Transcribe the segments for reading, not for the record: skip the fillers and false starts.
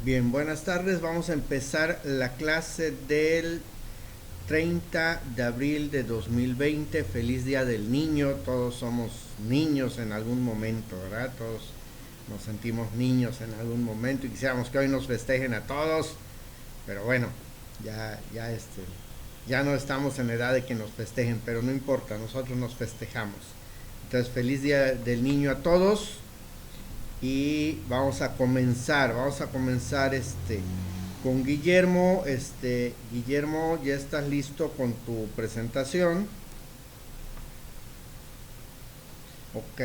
Bien, buenas tardes. Vamos a empezar la clase del 30 de abril de 2020. Feliz Día del Niño. Todos somos niños en algún momento, ¿verdad? Todos nos sentimos niños en algún momento y quisiéramos que hoy nos festejen a todos. Pero bueno, ya no estamos en edad de que nos festejen, pero no importa, nosotros nos festejamos. Entonces, feliz Día del Niño a todos. Y vamos a comenzar con Guillermo. Guillermo, ya estás listo con tu presentación. Ok,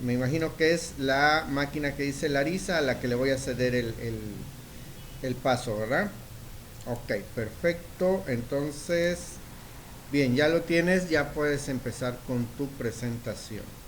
me imagino que es la máquina que dice Larisa a la que le voy a ceder el paso, ¿verdad? Ok, perfecto. Entonces, bien, ya lo tienes, ya puedes empezar con tu presentación.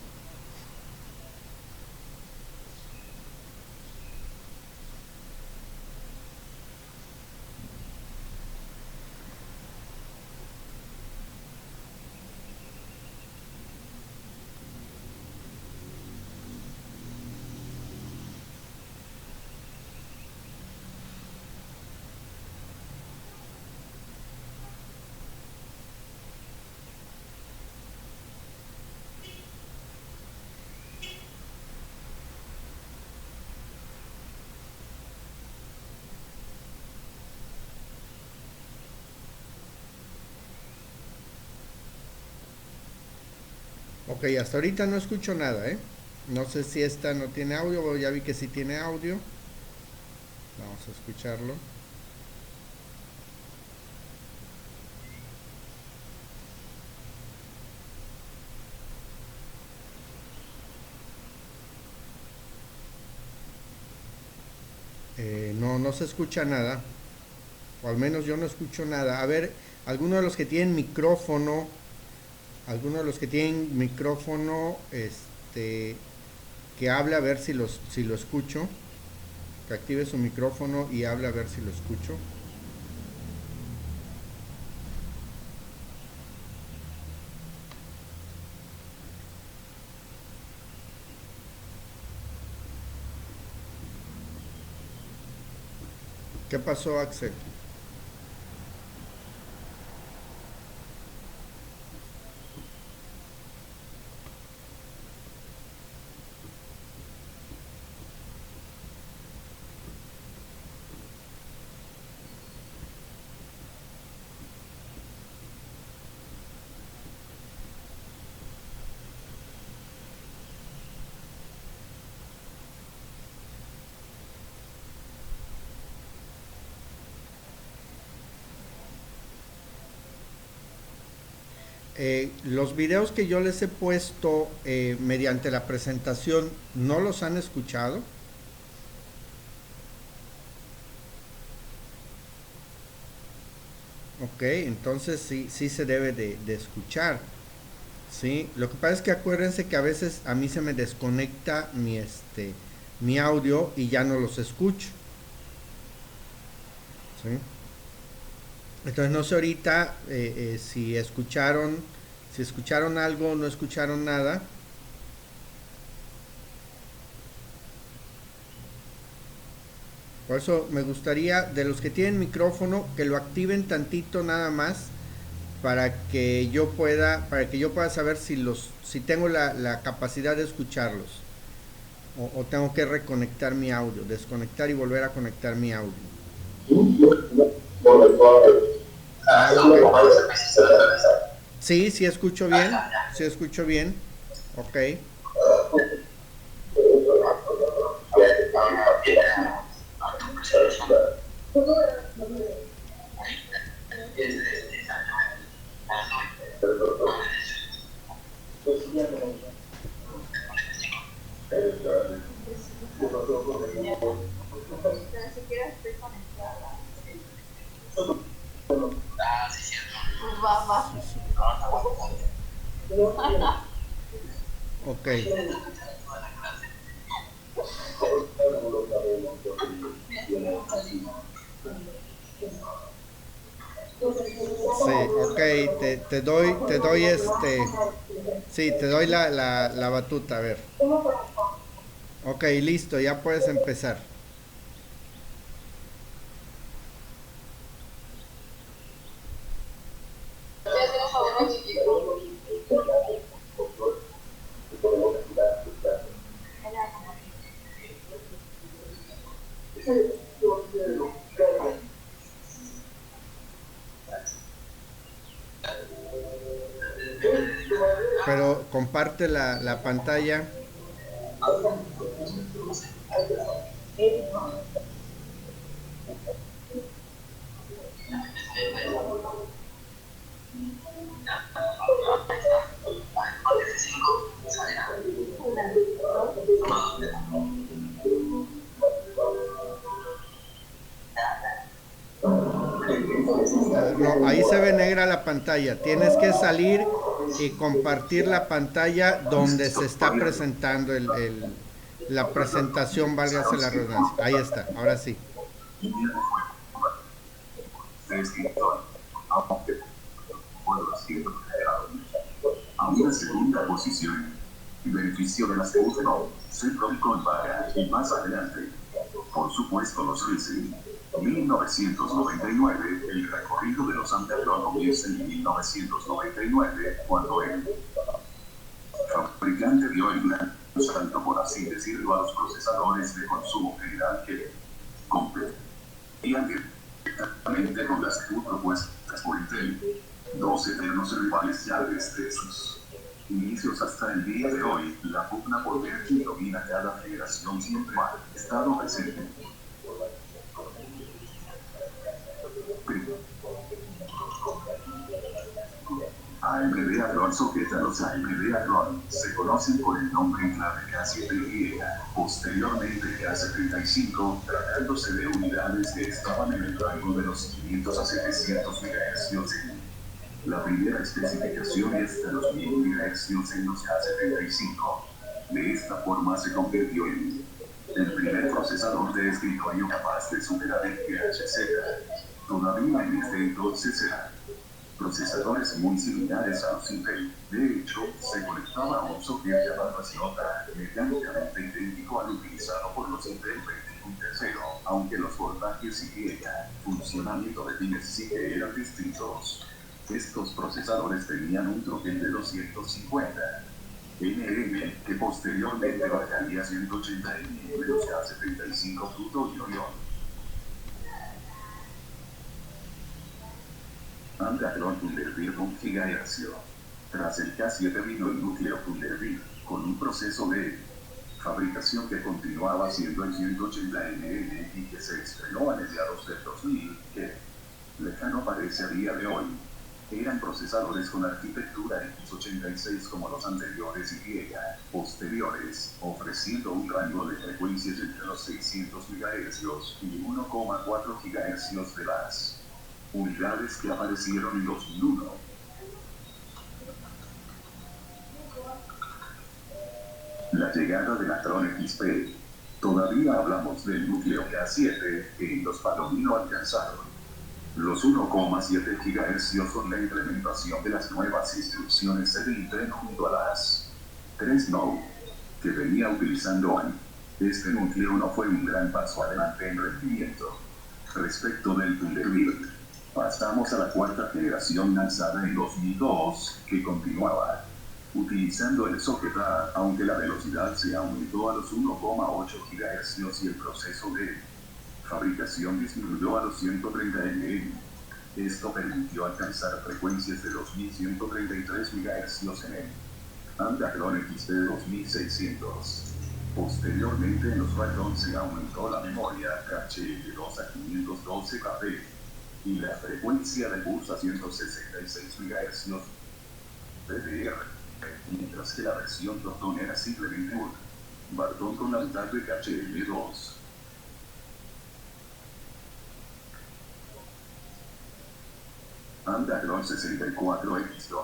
Ok, hasta ahorita no escucho nada, ¿eh? No sé si esta no tiene audio, o ya vi que sí tiene audio. Vamos a escucharlo. No, no se escucha nada. O al menos yo no escucho nada. A ver, alguno de los que tienen micrófono, alguno de los que tienen micrófono, que hable a ver si lo escucho. Que active su micrófono y hable a ver si lo escucho. ¿Qué pasó, Axel? Los videos que yo les he puesto mediante la presentación, ¿no los han escuchado? Ok, entonces sí, sí se debe de escuchar. Sí, lo que pasa es que acuérdense que a veces a mí se me desconecta mi audio y ya no los escucho. ¿Sí? Entonces no sé ahorita si escucharon algo o no escucharon nada. Por eso me gustaría de los que tienen micrófono que lo activen tantito nada más para que yo pueda saber si tengo la capacidad de escucharlos o tengo que reconectar mi audio, desconectar y volver a conectar mi audio. Ah, ok. Sí, sí escucho bien, sí escucho bien. Ok. Sí, sí. Ok. Sí, ok, sí, te doy la batuta, a ver. Ok, listo, ya puedes empezar. Pero comparte la pantalla. No, ahí se ve negra la pantalla. Tienes que salir y compartir la pantalla donde se está presentando la presentación, válgase la redundancia. Ahí está, ahora sí. A una segunda posición, en beneficio de la segunda, Centro y Vaga, y más adelante, por supuesto, los Racing. 1999, el recorrido de los Underground comienza en 1999, cuando el fabricante dio el gran salto, por así decirlo, a los procesadores de consumo general que competían directamente con las propuestas por Intel. Dos eternos rivales ya desde sus inicios hasta el día de hoy. La pugna por ver quién domina cada generación siempre ha estado presente. AMD Athlon sujeta. Los AMD Athlon se conocen por el nombre en clave K7Y, posteriormente K75, tratándose de unidades que estaban en el rango de los 500 a 700 MHz. La primera especificación es de los 1000 MHz en los K75. De esta forma se convirtió en el primer procesador de escritorio capaz de superar el PHZ. Todavía en este entonces eran procesadores muy similares a los Intel. De hecho, se conectaba a un socket llamado SIOTA, mecánicamente idéntico al utilizado por los Intel 2130, aunque los voltajes y funcionamiento de pines sí que eran distintos. Estos procesadores tenían un troquel de 250 nm, que posteriormente bajaría a 180 nm de los K75 Pluto-Ion. Underground Thunderbird 1 GHz. Tras el K7 vino el núcleo Thunderbird, con un proceso de fabricación que continuaba siendo el 180 nm y que se estrenó a mediados del 2000, que lejano parece a día de hoy. Eran procesadores con arquitectura x86 como los anteriores y posteriores, ofreciendo un rango de frecuencias entre los 600 MHz y 1,4 GHz de las unidades que aparecieron en 2001. La llegada del Athlon XP. Todavía hablamos del núcleo K7 que los Palomino alcanzaron. Los 1,7 GHz son la implementación de las nuevas instrucciones de Intel junto a las 3 Node que venía utilizando ARM. Este núcleo no fue un gran paso adelante en rendimiento. Respecto del Thunderbird, pasamos a la cuarta generación lanzada en 2002, que continuaba utilizando el socket A, aunque la velocidad se aumentó a los 1,8 GHz y el proceso de fabricación disminuyó a los 130 nm. Esto permitió alcanzar frecuencias de 2133 MHz en el Underground XT 2600. Posteriormente en los Radeon se aumentó la memoria caché de 2 a 512 KB y la frecuencia de bus a 166 MHz DDR, mientras que la versión Proton era simplemente un Barton con la mitad de caché L2. Underground 64X2.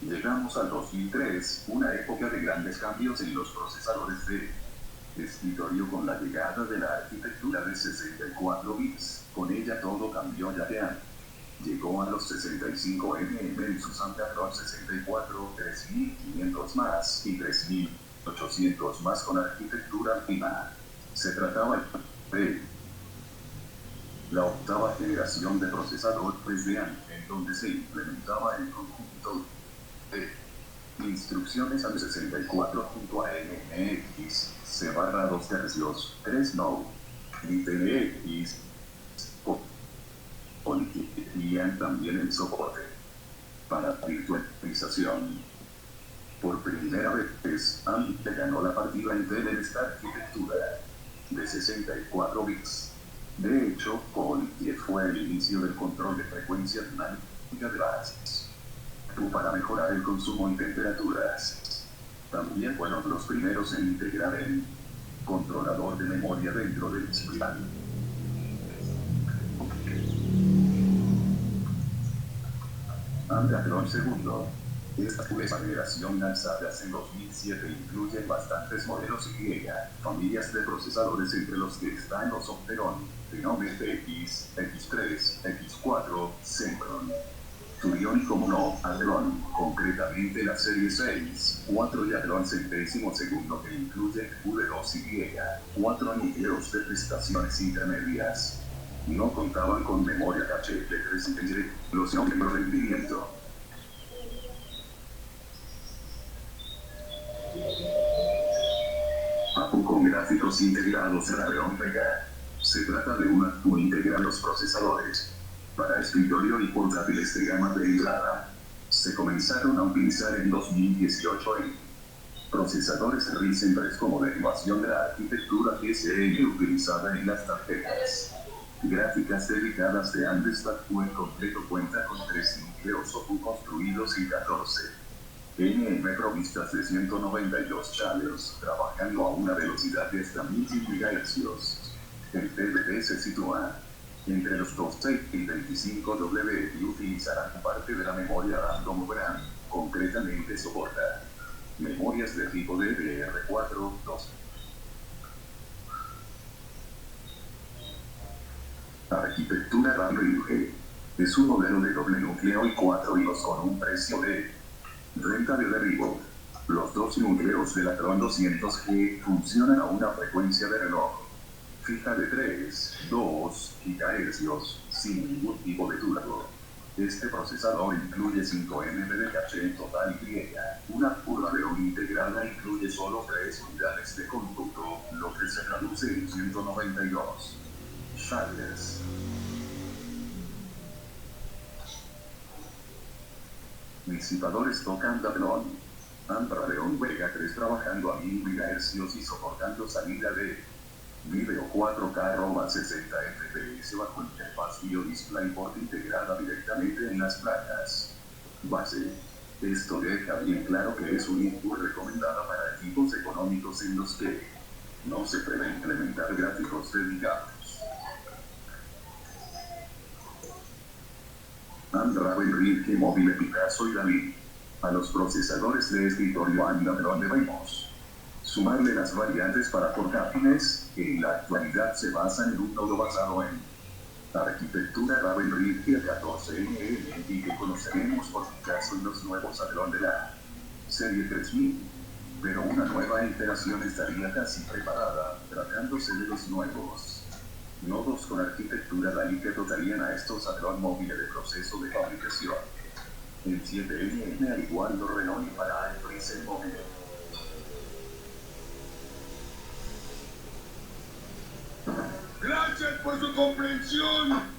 Llegamos al 2003, una época de grandes cambios en los procesadores de escritorio con la llegada de la arquitectura de 64 bits. Con ella todo cambió ya que llegó a los 65 nm en sus Underground 64, 3500 más y 3800 más con arquitectura fina. Se trataba de la octava generación de procesadores de ARM, en donde se implementaba el conjunto de instrucciones al 64 junto a NMX, C/2 tercios, 3 Node, ITX y también el soporte para virtualización. Por primera vez, AMD ganó la partida entera en esta arquitectura de 64 bits. De hecho, Colquiet fue el inicio del control de frecuencia dinámica de bases para mejorar el consumo y temperaturas. También fueron los primeros en integrar el controlador de memoria dentro del display. Android segundo. Esta generación lanzadas en 2007 incluyen bastantes modelos Y, familias de procesadores entre los que están los Opteron, Phenom FX, X3, X4, Sempron, Turion y como no, Adron, concretamente la serie 6, 4 y Adron centésimo segundo que incluye V2 y 4 núcleos de prestaciones intermedias. No contaban con memoria caché de 3 y los de rendimiento. Con gráficos integrados Radeon Vega. Se trata de una que integra los procesadores para escritorio y portátiles de gama de entrada. Se comenzaron a utilizar en 2018 en procesadores Ryzen 3 como derivación de la arquitectura GSM utilizada en las tarjetas gráficas dedicadas de AMD. En completo cuenta con 3 núcleos OPU construidos en 14 NM provistas de 192 channels, trabajando a una velocidad de hasta 1000 MHz. El TDP se sitúa entre los 26 y 25W y utilizará parte de la memoria Random RAM, concretamente soporta memorias de tipo DDR4, 2. Arquitectura RAM RIG. Es un modelo de doble núcleo y 4 hilos con un precio de renta de derribo. Los dos núcleos del Athlon 200G funcionan a una frecuencia de reloj fija de 2 GHz, sin ningún tipo de turbo. Este procesador incluye 5 MB de caché en total y una curva de ON integrada incluye solo 3 unidades de cómputo, lo que se traduce en 192 channels. Disipadores tocan Athlon. Radeon Vega 3 trabajando a 1000 MHz y soportando salida de video 4K 60 FPS bajo interfaz Video DisplayPort integrada directamente en las placas base. Esto deja bien claro que es un input recomendada para equipos económicos en los que no se prevé implementar gráficos dedicados. Raven RIG móvil Picasso y Dalí. A los procesadores de escritorio Android debemos sumarle las variantes para portátiles, que en la actualidad se basan en un nodo basado en arquitectura Raven RIG 14NN y que conoceremos por Picasso en los nuevos Athlon de la serie 3000. Pero una nueva iteración estaría casi preparada, tratándose de los nuevos nodos con arquitectura Dalí que dotarían a estos Athlon móviles de proceso de fabricación. El 7NN al igual lo Renault y para el Ryzen móvil. Gracias por su comprensión.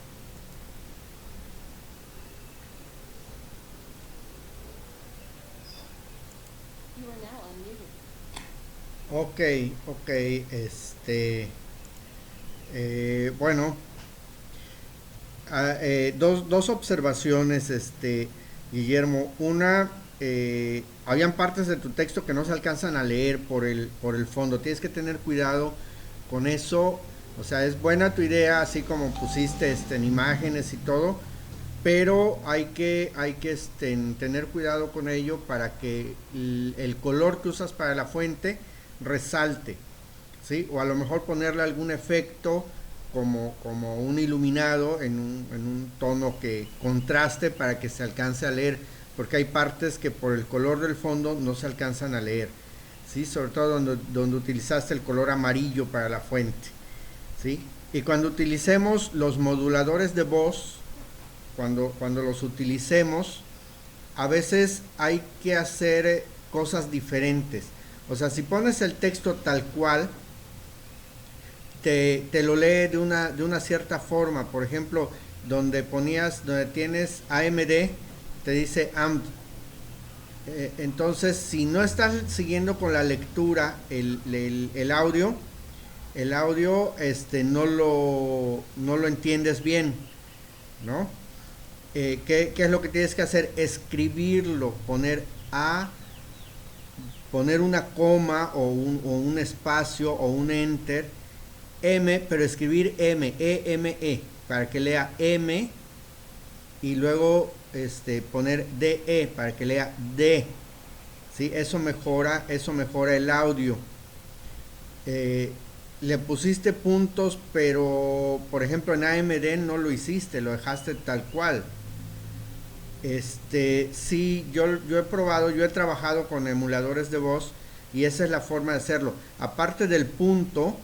Ok, bueno, dos observaciones, Guillermo. Una, habían partes de tu texto que no se alcanzan a leer por el fondo. Tienes que tener cuidado con eso. O sea, es buena tu idea, así como pusiste en imágenes y todo, pero hay que tener cuidado con ello para que el color que usas para la fuente resalte, ¿sí? O a lo mejor ponerle algún efecto como un iluminado en un tono que contraste para que se alcance a leer, porque hay partes que por el color del fondo no se alcanzan a leer, ¿sí? Sobre todo donde utilizaste el color amarillo para la fuente, ¿sí? Y cuando utilicemos los moduladores de voz, cuando los utilicemos, a veces hay que hacer cosas diferentes. O sea, si pones el texto tal cual, te lo lee de una cierta forma. Por ejemplo, donde tienes AMD, te dice AMD. Entonces, si no estás siguiendo con la lectura el audio, no lo entiendes bien, ¿no? ¿Qué es lo que tienes que hacer? Escribirlo, poner una coma o un espacio o un enter, M, pero escribir M, para que lea M, y luego poner DE para que lea D. ¿Sí? Eso mejora el audio. Le pusiste puntos, pero por ejemplo en AMD no lo hiciste, lo dejaste tal cual. Sí, yo he probado, yo he trabajado con emuladores de voz y esa es la forma de hacerlo. Aparte del punto,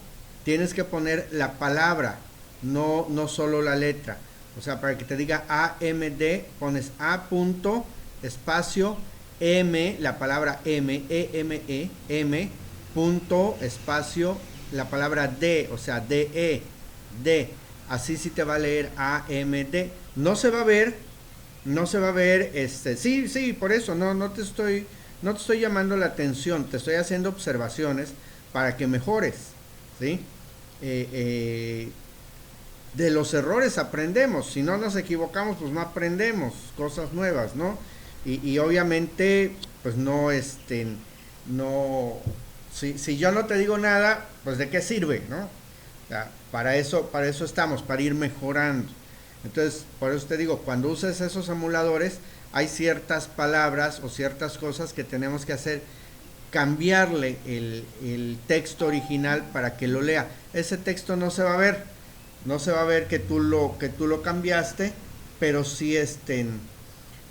tienes que poner la palabra, no solo la letra. O sea, para que te diga AMD, pones A punto, espacio, M, la palabra M, M, punto, espacio, la palabra D, o sea, D. Así sí te va a leer AMD. No se va a ver, sí, por eso, no te estoy llamando la atención, te estoy haciendo observaciones para que mejores, ¿sí? De los errores aprendemos, si no nos equivocamos, pues no aprendemos cosas nuevas, ¿no? Y obviamente, pues no, si yo no te digo nada, pues de qué sirve, ¿no? O sea, para eso estamos, para ir mejorando. Entonces, por eso te digo, cuando uses esos emuladores, hay ciertas palabras o ciertas cosas que tenemos que hacer, cambiarle el texto original para que lo lea. Ese texto no se va a ver que tú lo cambiaste, pero sí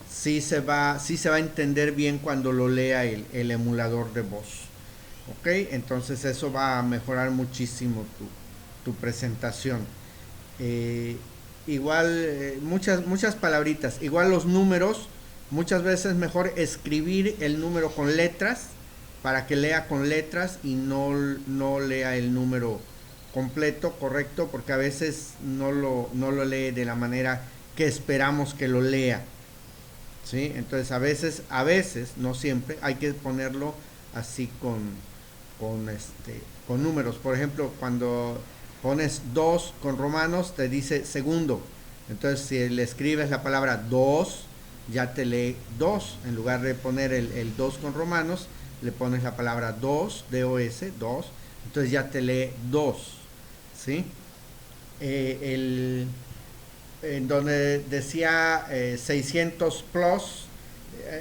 sí se va a entender bien cuando lo lea el emulador de voz. ¿Ok? Entonces eso va a mejorar muchísimo tu presentación. Igual muchas palabritas, igual los números, muchas veces mejor escribir el número con letras para que lea con letras y no lea el número completo, correcto, porque a veces no lo lee de la manera que esperamos que lo lea, ¿sí? Entonces a veces, no siempre, hay que ponerlo así con números. Por ejemplo, cuando pones 2 con romanos, te dice segundo. Entonces, si le escribes la palabra 2, ya te lee 2. En lugar de poner el 2 con romanos, le pones la palabra 2, D-O-S, 2. Entonces ya te lee 2. ¿Sí? En donde decía 600 plus,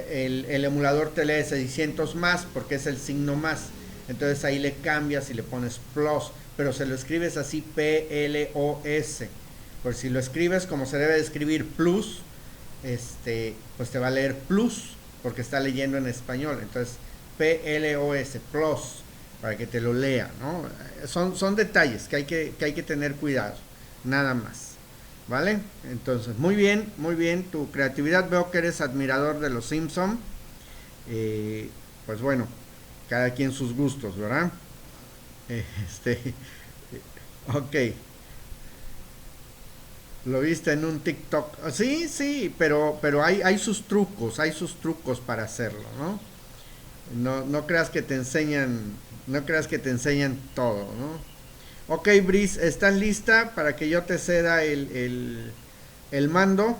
el emulador te lee 600 más porque es el signo más. Entonces ahí le cambias y le pones plus, pero se lo escribes así, P-L-O-S. Por si lo escribes como se debe de escribir plus, pues te va a leer plus porque está leyendo en español. Entonces P-L-O-S, plus, para que te lo lea, ¿no? Son detalles que hay que tener cuidado, nada más, ¿vale? Entonces, muy bien, tu creatividad, veo que eres admirador de los Simpson. Pues bueno, cada quien sus gustos, ¿verdad? Ok. Lo viste en un TikTok. Sí, pero hay sus trucos para hacerlo, ¿no? No creas que te enseñan todo, ¿no? Ok, Brice, ¿estás lista para que yo te ceda el mando?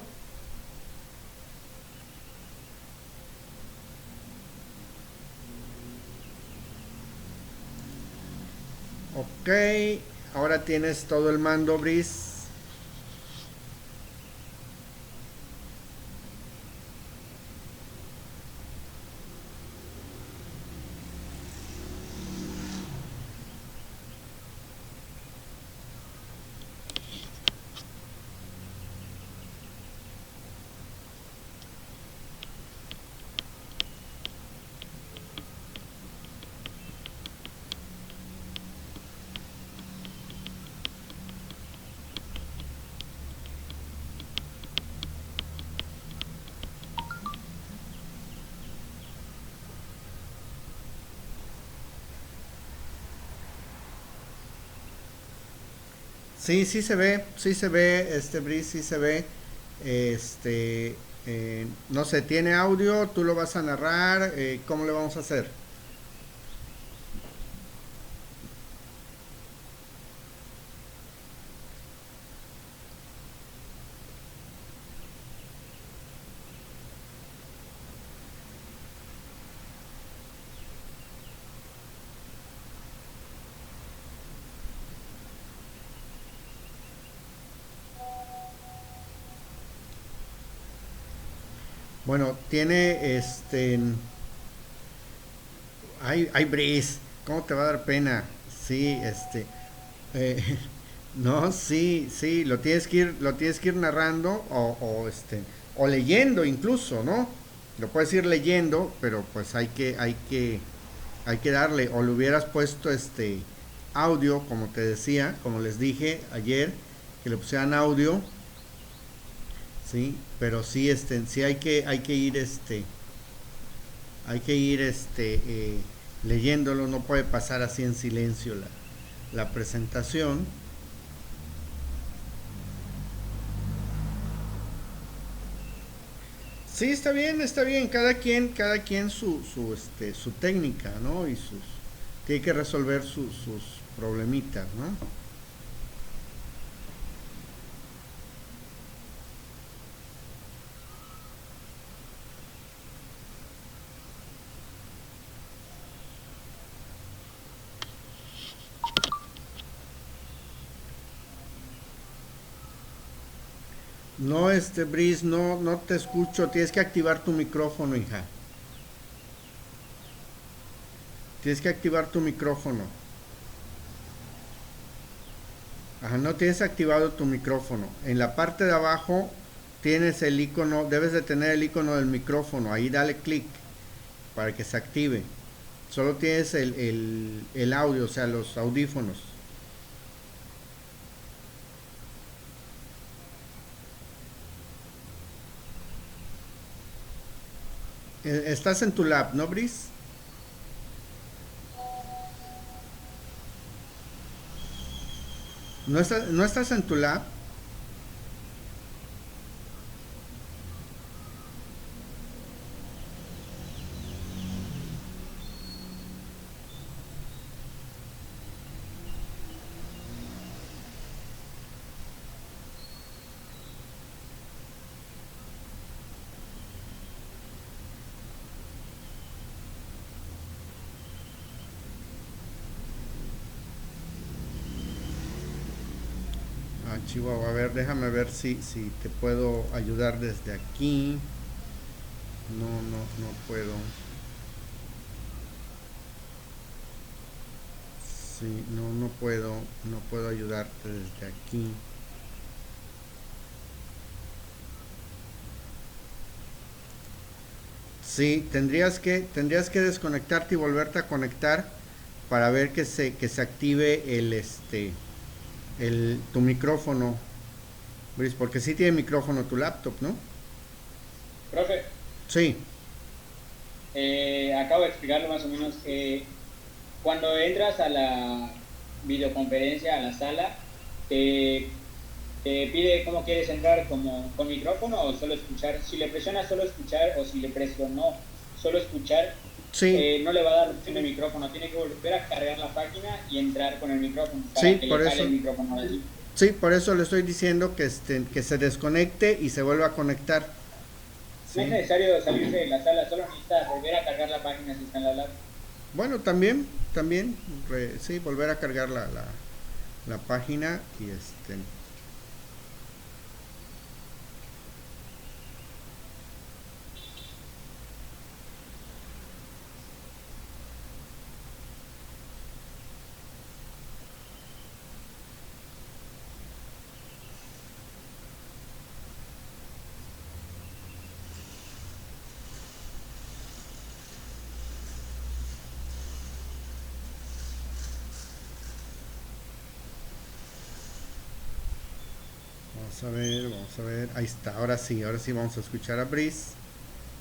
Ok, ahora tienes todo el mando, Brice. Sí, sí se ve, Brice, sí se ve. Este, no sé, ¿tiene audio? ¿Tú lo vas a narrar? ¿Cómo le vamos a hacer? Bueno, tiene ay, Brice, ¿cómo te va a dar pena? Sí, eh, no, sí, sí, lo tienes que ir narrando o leyendo incluso, ¿no? Lo puedes ir leyendo, pero pues hay que darle, o le hubieras puesto audio, como te decía, como les dije ayer, que le pusieran audio, sí, pero sí, sí hay que ir leyéndolo, no puede pasar así en silencio la presentación. Sí, está bien, cada quien su técnica, ¿no? Y tiene que resolver sus problemitas, ¿no? No, Brice, no te escucho, tienes que activar tu micrófono, hija. Tienes que activar tu micrófono. Ajá, no tienes activado tu micrófono. En la parte de abajo tienes el icono, debes de tener el icono del micrófono. Ahí dale clic para que se active. Solo tienes el audio, o sea, los audífonos. Estás en tu lab, ¿no, Brice? No estás en tu lab. Ah, Chihuahua, a ver, déjame ver si te puedo ayudar desde aquí. No puedo. Sí, no puedo ayudarte desde aquí. Sí, tendrías que desconectarte y volverte a conectar para ver que se active tu micrófono, Brice, porque sí tiene micrófono tu laptop, ¿no? Profe, Sí, acabo de explicarlo más o menos que cuando entras a la videoconferencia, a la sala, te, te pide cómo quieres entrar, como con micrófono o solo escuchar. Si le presionas solo escuchar o si le presionó solo escuchar, sí, no le va a dar opción de micrófono. Tiene que volver a cargar la página y entrar con el micrófono para sí, que le por jale eso, el micrófono de allí. sí, por eso le estoy diciendo que se desconecte y se vuelva a conectar. No es Sí. necesario salirse de la sala, solo necesitas volver a cargar la página si está en la lab. Bueno, también, sí, volver a cargar la página y vamos a ver, ahí está, ahora sí vamos a escuchar a Brice,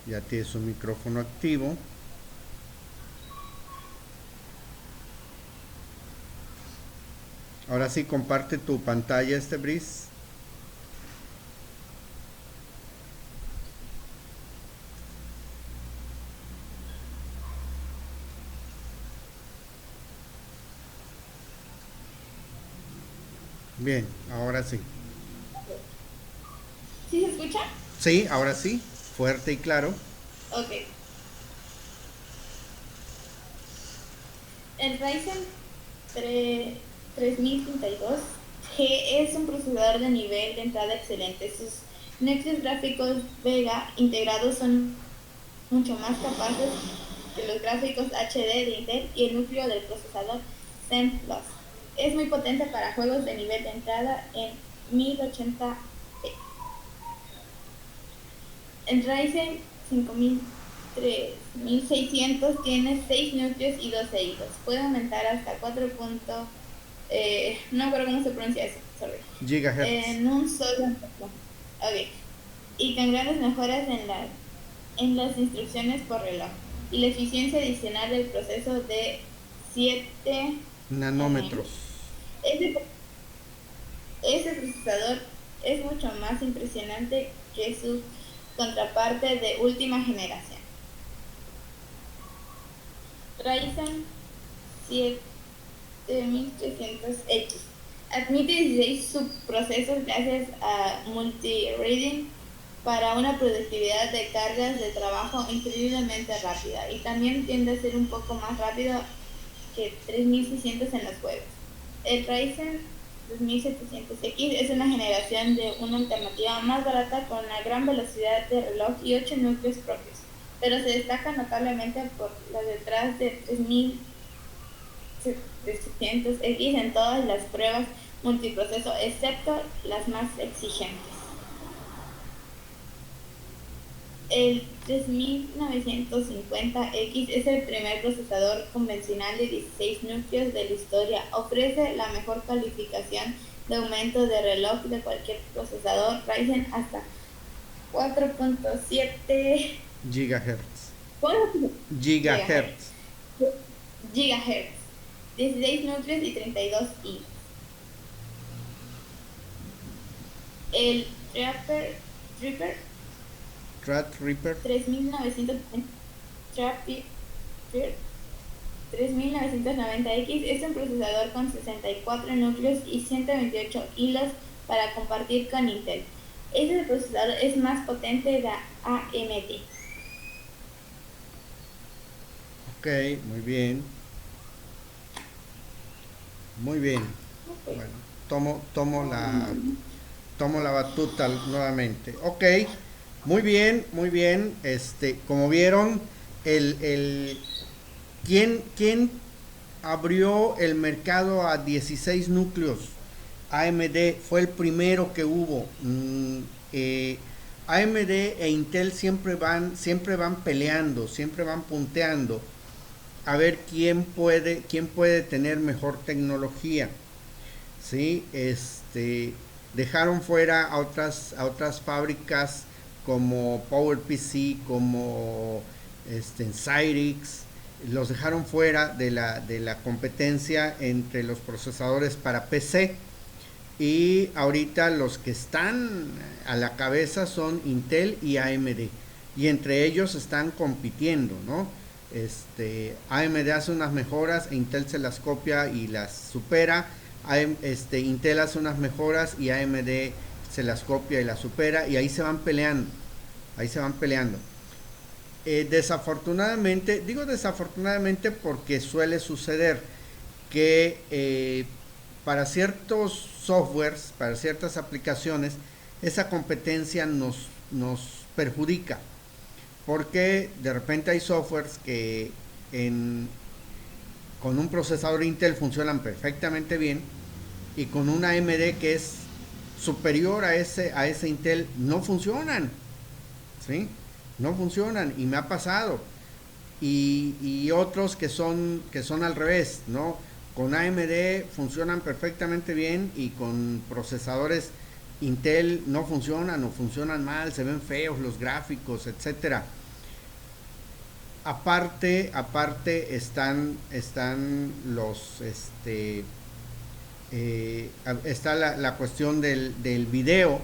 ya tiene su micrófono activo. Ahora sí, comparte tu pantalla, Brice. Bien, ahora sí. ¿Sí se escucha? Sí, ahora sí, fuerte y claro. Ok. El Ryzen 3032G es un procesador de nivel de entrada excelente. Sus núcleos gráficos Vega integrados son mucho más capaces que los gráficos HD de Intel y el núcleo del procesador Zen Plus. Es muy potente para juegos de nivel de entrada en 1080p. El Ryzen 3600 tiene 6 núcleos y 12 hilos. Puede aumentar hasta 4. No recuerdo cómo se pronuncia eso, sorry. Gigahertz. En un solo núcleo. Ok. Y con grandes mejoras en las instrucciones por reloj. Y la eficiencia adicional del proceso de 7 nanómetros. Ese procesador es mucho más impresionante que su contraparte de última generación. Ryzen 7300X admite 16 subprocesos gracias a multi-threading para una productividad de cargas de trabajo increíblemente rápida, y también tiende a ser un poco más rápido que 3600 en los juegos. El Ryzen 2700X es una generación de una alternativa más barata con una gran velocidad de reloj y 8 núcleos propios, pero se destaca notablemente por las detrás de 3700X en todas las pruebas multiproceso, excepto las más exigentes. El 3950X es el primer procesador convencional de 16 núcleos de la historia. Ofrece la mejor calificación de aumento de reloj de cualquier procesador Ryzen hasta 4.7 gigahertz. Gigahertz. 16 núcleos y 32 hilos. El Threadripper 3990X es un procesador con 64 núcleos y 128 hilos para compartir con Intel. Este procesador es más potente de AMD. Ok, muy bien. Muy bien. Okay. Bueno, tomo la batuta nuevamente. Ok, muy bien, muy bien. Como vieron, ¿quién abrió el mercado a 16 núcleos? AMD fue el primero que hubo. AMD e Intel siempre van peleando, siempre van punteando a ver quién puede tener mejor tecnología. ¿Sí? Dejaron fuera a otras fábricas como PowerPC, como Cyrix, los dejaron fuera de la competencia entre los procesadores para PC, y ahorita los que están a la cabeza son Intel y AMD, y entre ellos están compitiendo, ¿no? AMD hace unas mejoras e Intel se las copia y las supera. Intel hace unas mejoras y AMD se las copia y las supera, y ahí se van peleando. Desafortunadamente, digo desafortunadamente porque suele suceder que para ciertos softwares, para ciertas aplicaciones, esa competencia nos perjudica, porque de repente hay softwares que con un procesador Intel funcionan perfectamente bien, y con una AMD que es superior a ese Intel no funcionan, ¿sí? No funcionan, y me ha pasado. Y otros que son al revés, ¿no? Con AMD funcionan perfectamente bien, y con procesadores Intel no funcionan, o funcionan mal, se ven feos los gráficos, etcétera. Aparte están los está la cuestión del video,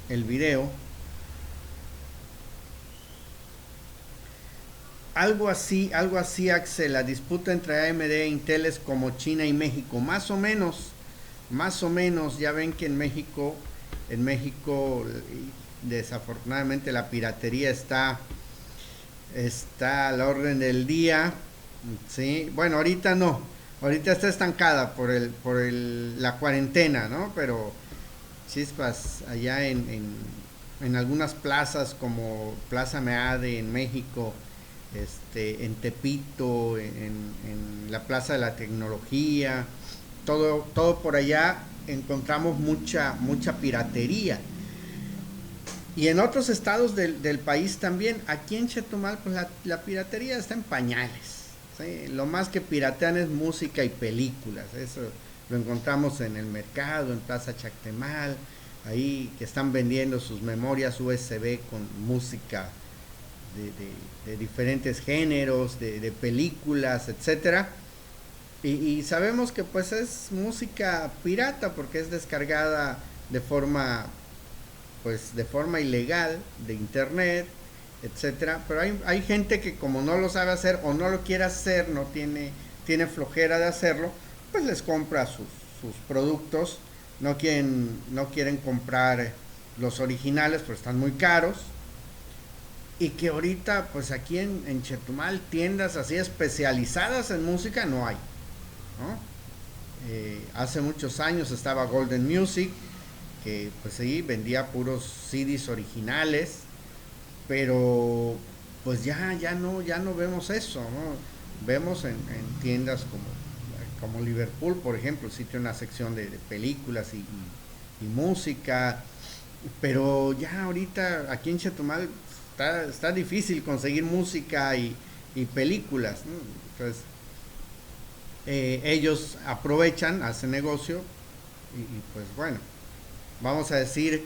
el video. Algo así, Axel, la disputa entre AMD e Intel es como China y México, más o menos, ya ven que en México desafortunadamente la piratería está a la orden del día, ¿sí? Bueno, ahorita no, ahorita está estancada por la cuarentena, ¿no? Pero chispas, allá en algunas plazas como Plaza Meade en México, en Tepito, en la Plaza de la Tecnología, todo por allá encontramos mucha piratería. Y en otros estados del país también. Aquí en Chetumal, pues la piratería está en pañales, ¿sí? Lo más que piratean es música y películas. Eso lo encontramos en el mercado, en Plaza Chactemal, ahí que están vendiendo sus memorias USB con música de diferentes géneros, de películas, etcétera. Y sabemos que pues es música pirata porque es descargada de forma ilegal de internet, etcétera. Pero hay gente que, como no lo sabe hacer o no lo quiere hacer, no tiene flojera de hacerlo, pues les compra sus productos. No quieren comprar los originales, pues están muy caros. Y que ahorita, pues aquí en Chetumal, tiendas así especializadas en música no hay, ¿no? Hace muchos años estaba Golden Music, que pues sí, vendía puros CDs originales, pero pues ya no vemos eso, ¿no? Vemos en tiendas como Liverpool, por ejemplo, sí tiene una sección de películas y música, pero ya ahorita aquí en Chetumal está difícil conseguir música y películas, ¿no? Entonces ellos aprovechan, hacen negocio y pues bueno, vamos a decir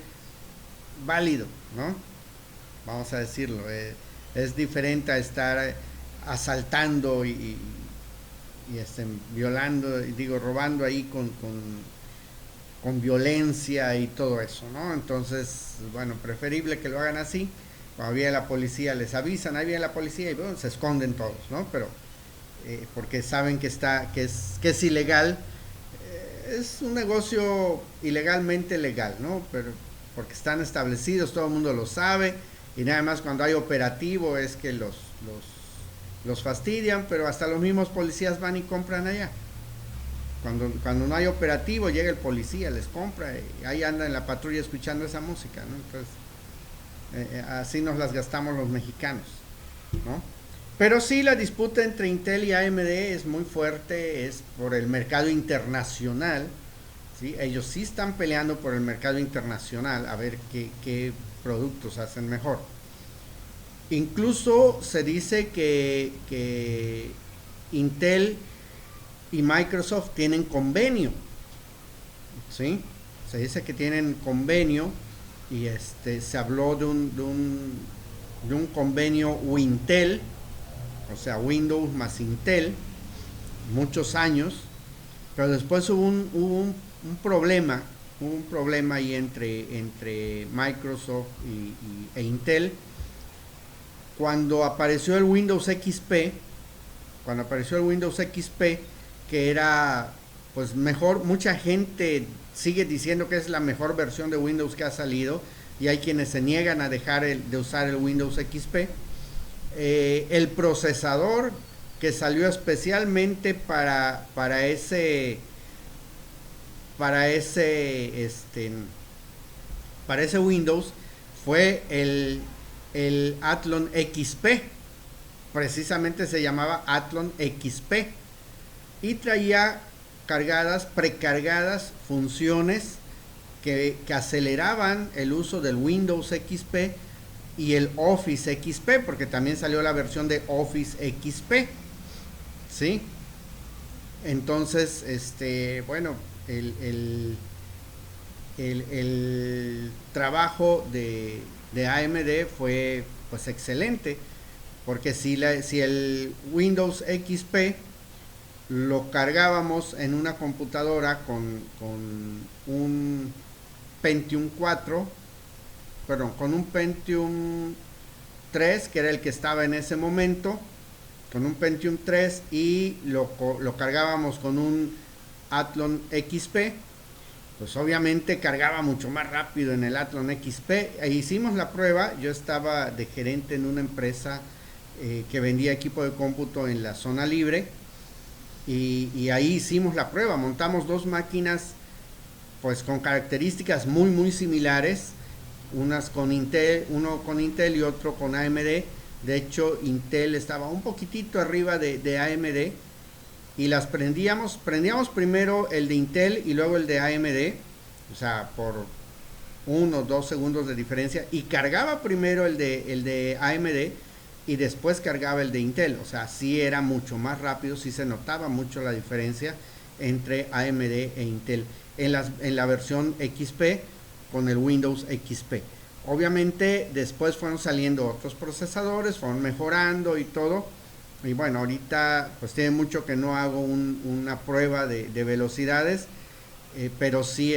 válido, ¿no? Vamos a decirlo, es diferente a estar asaltando y violando, robando ahí con violencia y todo eso, ¿no? Entonces, bueno, preferible que lo hagan así. Cuando viene la policía les avisan, ahí viene la policía y bueno, se esconden todos, ¿no? Pero porque saben que es ilegal, es un negocio ilegalmente legal, ¿no? Pero porque están establecidos, todo el mundo lo sabe, y nada más cuando hay operativo es que los fastidian, pero hasta los mismos policías van y compran allá. Cuando no hay operativo, llega el policía, les compra y ahí anda en la patrulla escuchando esa música, ¿no? Entonces, así nos las gastamos los mexicanos, ¿no? Pero sí, la disputa entre Intel y AMD es muy fuerte, es por el mercado internacional, ¿sí? Ellos sí están peleando por el mercado internacional, a ver qué productos hacen mejor. Incluso se dice que Intel y Microsoft tienen convenio, ¿sí? Se dice que tienen convenio y se habló de un convenio Wintel, o sea, Windows más Intel, muchos años, pero después hubo un problema ahí entre Microsoft e Intel, cuando apareció el Windows XP, que era pues mejor. Mucha gente sigue diciendo que es la mejor versión de Windows que ha salido, y hay quienes se niegan a dejar de usar el Windows XP. El procesador que salió especialmente para ese Windows fue el Athlon XP. Precisamente se llamaba Athlon XP y traía precargadas funciones que aceleraban el uso del Windows XP y el Office XP, porque también salió la versión de Office XP, ¿sí? Entonces, bueno, el trabajo de AMD fue pues excelente, porque si el Windows XP lo cargábamos en una computadora con un Pentium 4, perdón, con un Pentium 3, que era el que estaba en ese momento, con un Pentium 3, y lo cargábamos con un Athlon XP. Pues obviamente cargaba mucho más rápido en el Athlon XP. E hicimos la prueba. Yo estaba de gerente en una empresa que vendía equipo de cómputo en la zona libre, y ahí hicimos la prueba. Montamos dos máquinas pues con características muy muy similares, unas con Intel, uno con Intel y otro con AMD. De hecho, Intel estaba un poquitito arriba de AMD, y las prendíamos primero el de Intel y luego el de AMD, o sea, por 1 o 2 segundos de diferencia, y cargaba primero el de AMD y después cargaba el de Intel. O sea, sí era mucho más rápido, sí se notaba mucho la diferencia entre AMD e Intel en la versión XP con el Windows XP. Obviamente después fueron saliendo otros procesadores, fueron mejorando y todo. Y bueno, ahorita pues tiene mucho que no hago una prueba de velocidades, pero sí,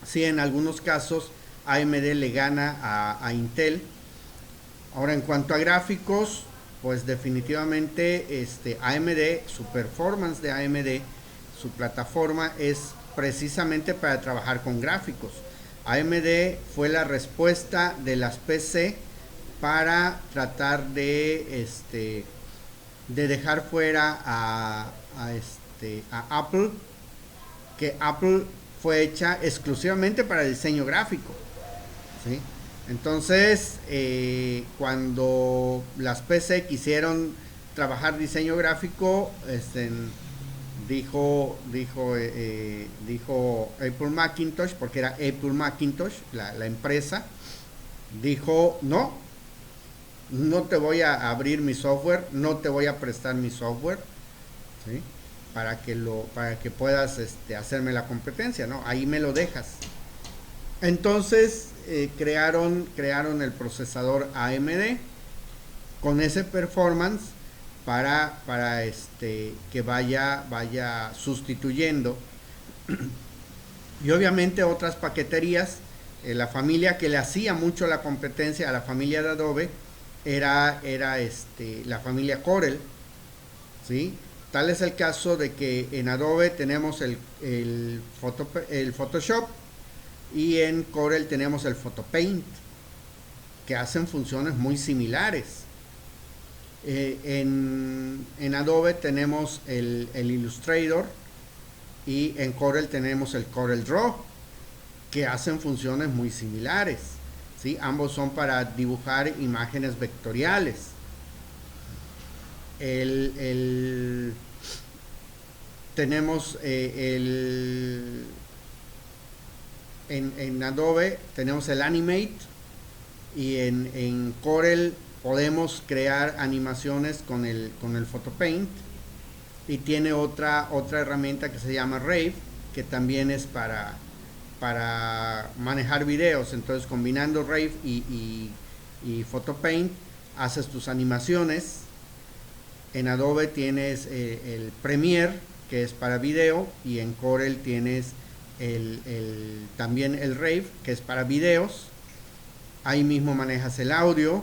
sí, en algunos casos AMD le gana a Intel. Ahora, en cuanto a gráficos, pues definitivamente AMD, su performance de AMD, su plataforma es precisamente para trabajar con gráficos. AMD fue la respuesta de las PC para tratar de dejar fuera a Apple, que Apple fue hecha exclusivamente para diseño gráfico, ¿sí? Entonces, cuando las PC quisieron trabajar diseño gráfico, dijo Apple Macintosh, porque era Apple Macintosh la empresa, dijo: no te voy a abrir mi software, no te voy a prestar mi software, ¿sí? para que puedas hacerme la competencia, ¿no? Ahí me lo dejas. Entonces crearon el procesador AMD con ese performance para que vaya sustituyendo. Y obviamente otras paqueterías, la familia que le hacía mucho la competencia a la familia de Adobe era la familia Corel, ¿sí? Tal es el caso de que en Adobe tenemos el Photoshop, y en Corel tenemos el Photopaint, que hacen funciones muy similares. En Adobe tenemos el Illustrator, y en Corel tenemos el Corel Draw, que hacen funciones muy similares, ¿sí? Ambos son para dibujar imágenes vectoriales. Tenemos en Adobe tenemos el Animate, y en Corel podemos crear animaciones con el Photopaint, y tiene otra herramienta que se llama Rave, que también es para manejar videos. Entonces, combinando Rave y Photopaint, haces tus animaciones. En Adobe tienes el Premiere, que es para video, y en Corel tienes también el Rave, que es para videos. Ahí mismo manejas el audio.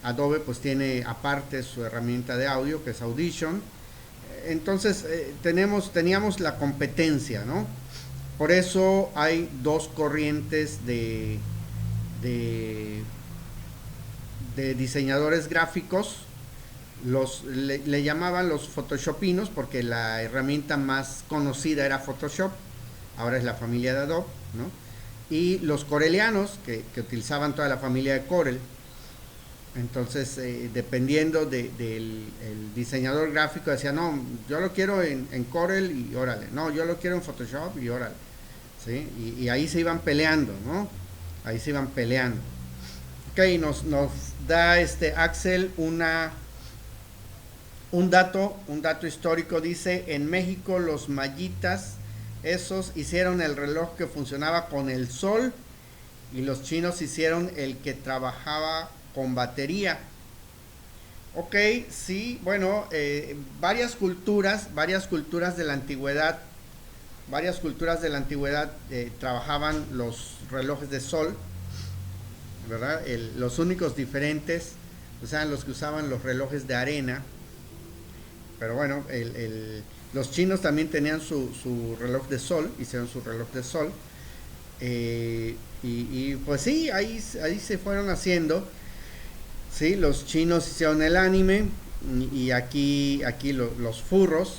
Adobe pues tiene aparte su herramienta de audio, que es Audition. Entonces teníamos la competencia, ¿no? Por eso hay dos corrientes de diseñadores gráficos. Le llamaban los photoshopinos, porque la herramienta más conocida era Photoshop, ahora es la familia de Adobe, ¿no? Y los corelianos, que utilizaban toda la familia de Corel. Entonces, dependiendo del diseñador gráfico, decía: no, yo lo quiero en Corel, y órale; no, yo lo quiero en Photoshop, y órale, ¿sí? Y ahí se iban peleando, ¿no? Ahí se iban peleando. Ok, nos da Axel un dato histórico. Dice: en México los mayitas esos hicieron el reloj que funcionaba con el sol, y los chinos hicieron el que trabajaba con batería. Ok, sí, bueno, varias culturas de la antigüedad, trabajaban los relojes de sol, ¿verdad? Los únicos diferentes, o sea, los que usaban los relojes de arena, pero bueno, los chinos también tenían su reloj de sol, hicieron su reloj de sol, y pues sí, ahí se fueron haciendo. Sí, los chinos hicieron el anime y aquí los furros,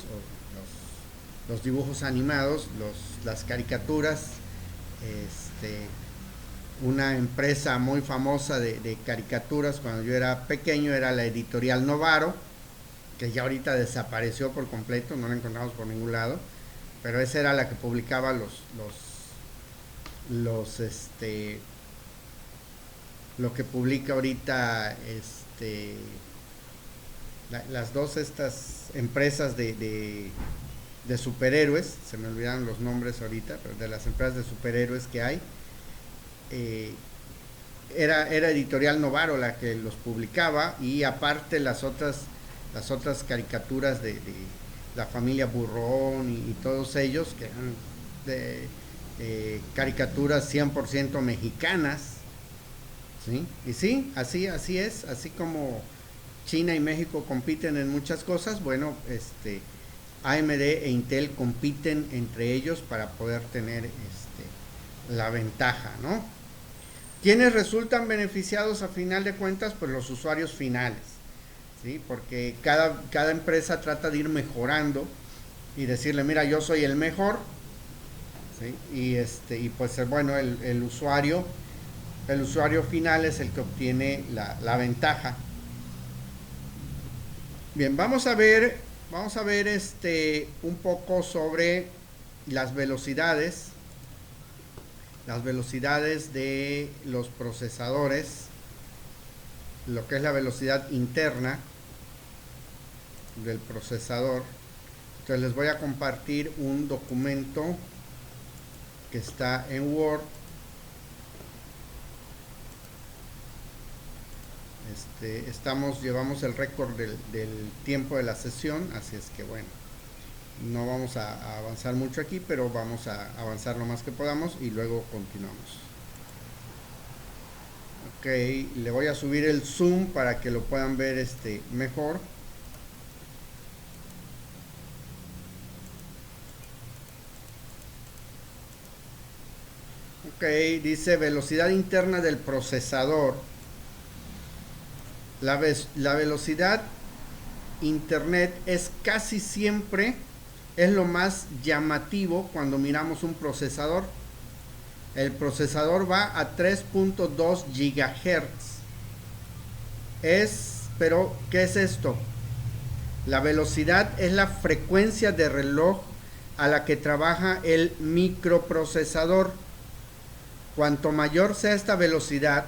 los dibujos animados, las caricaturas. Una empresa muy famosa de caricaturas cuando yo era pequeño era la Editorial Novaro, que ya ahorita desapareció por completo, no la encontramos por ningún lado, pero esa era la que publicaba lo que publica ahorita las dos estas empresas de superhéroes, se me olvidaron los nombres ahorita, pero de las empresas de superhéroes que hay, era Editorial Novaro la que los publicaba, y aparte las otras caricaturas de la familia Burrón y todos ellos, que eran caricaturas 100% mexicanas. ¿Sí? Y sí, así es, así como China y México compiten en muchas cosas, bueno, AMD e Intel compiten entre ellos para poder tener la ventaja, ¿no? ¿Quiénes resultan beneficiados a final de cuentas? Pues los usuarios finales, ¿sí? Porque cada empresa trata de ir mejorando y decirle, mira, yo soy el mejor, ¿sí? Y pues bueno, el usuario final es el que obtiene la ventaja. Bien, vamos a ver un poco sobre las velocidades de los procesadores, lo que es la velocidad interna del procesador. Entonces les voy a compartir un documento que está en Word. Llevamos el récord del tiempo de la sesión, así es que bueno, no vamos a avanzar mucho aquí, pero vamos a avanzar lo más que podamos y luego continuamos. Ok, le voy a subir el zoom para que lo puedan ver mejor. Ok, dice velocidad interna del procesador. La velocidad internet es casi siempre lo más llamativo cuando miramos un procesador. El procesador va a 3.2 GHz. Pero, ¿qué es esto? La velocidad es la frecuencia de reloj a la que trabaja el microprocesador. Cuanto mayor sea esta velocidad,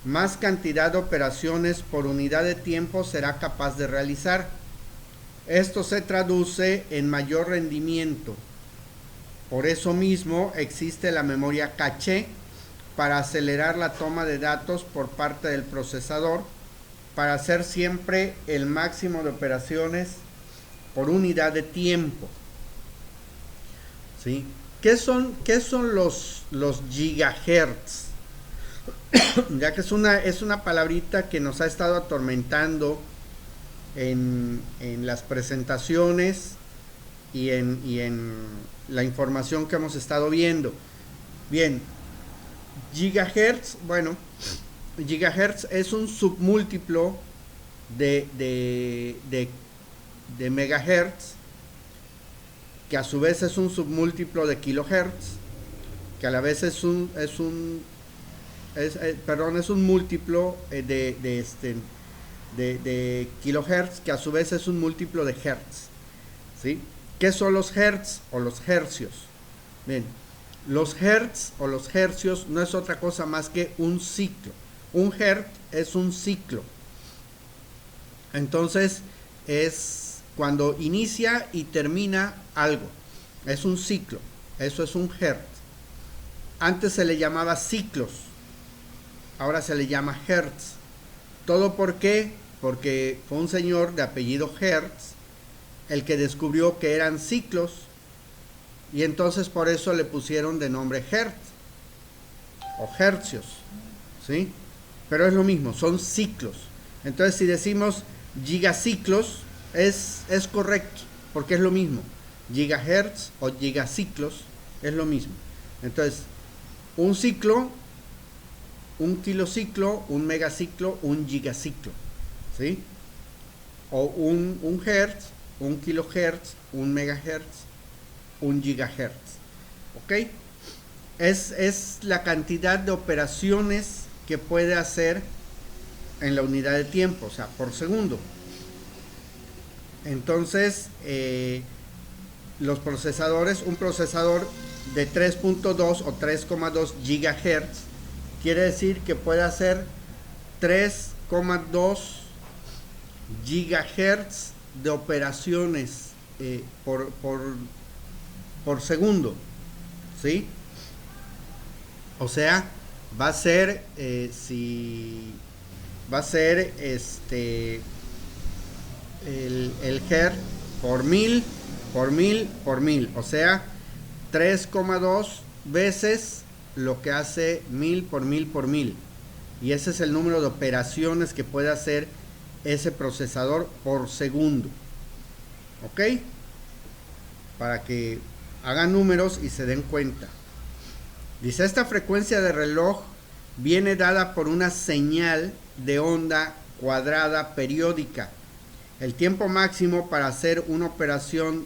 más cantidad de operaciones por unidad de tiempo será capaz de realizar. Esto se traduce en mayor rendimiento. Por eso mismo existe la memoria caché para acelerar la toma de datos por parte del procesador, para hacer siempre el máximo de operaciones por unidad de tiempo. ¿Sí? ¿Qué son los gigahertz? Ya que es una palabrita que nos ha estado atormentando en las presentaciones y en la información que hemos estado viendo. Bien, gigahertz, bueno, gigahertz es un submúltiplo de megahertz, que a su vez es un submúltiplo de kilohertz, que a la vez es un múltiplo de kilohertz, que a su vez es un múltiplo de hertz. ¿Sí? ¿Qué son los hertz o los hercios? Bien, los hertz o los hercios no es otra cosa más que un ciclo. Un hertz es un ciclo. Entonces es cuando inicia y termina algo. Es un ciclo. Eso es un hertz. Antes se le llamaba ciclos. Ahora se le llama hertz. ¿Todo por qué? porque fue un señor de apellido Hertz el que descubrió que eran ciclos, y entonces por eso le pusieron de nombre Hertz o hercios, ¿sí? Pero es lo mismo, son ciclos. Entonces si decimos gigaciclos es correcto, porque es lo mismo. Gigahertz o gigaciclos es lo mismo. Entonces, un ciclo, un kilociclo, un megaciclo, un gigaciclo, ¿sí? O un hertz, un kilohertz, un megahertz, un gigahertz, ¿ok? Es la cantidad de operaciones que puede hacer en la unidad de tiempo, o sea, por segundo. Entonces, los procesadores, un procesador de 3.2 o 3,2 gigahertz, quiere decir que puede hacer 3,2 gigahertz de operaciones por segundo, ¿sí? O sea, va a ser, el hertz por mil, o sea, 3,2 veces lo que hace 1000 por 1000 por 1000, y ese es el número de operaciones que puede hacer ese procesador por segundo, ¿ok? Para que hagan números y se den cuenta. Dice, esta frecuencia de reloj viene dada por una señal de onda cuadrada periódica. El tiempo máximo para hacer una operación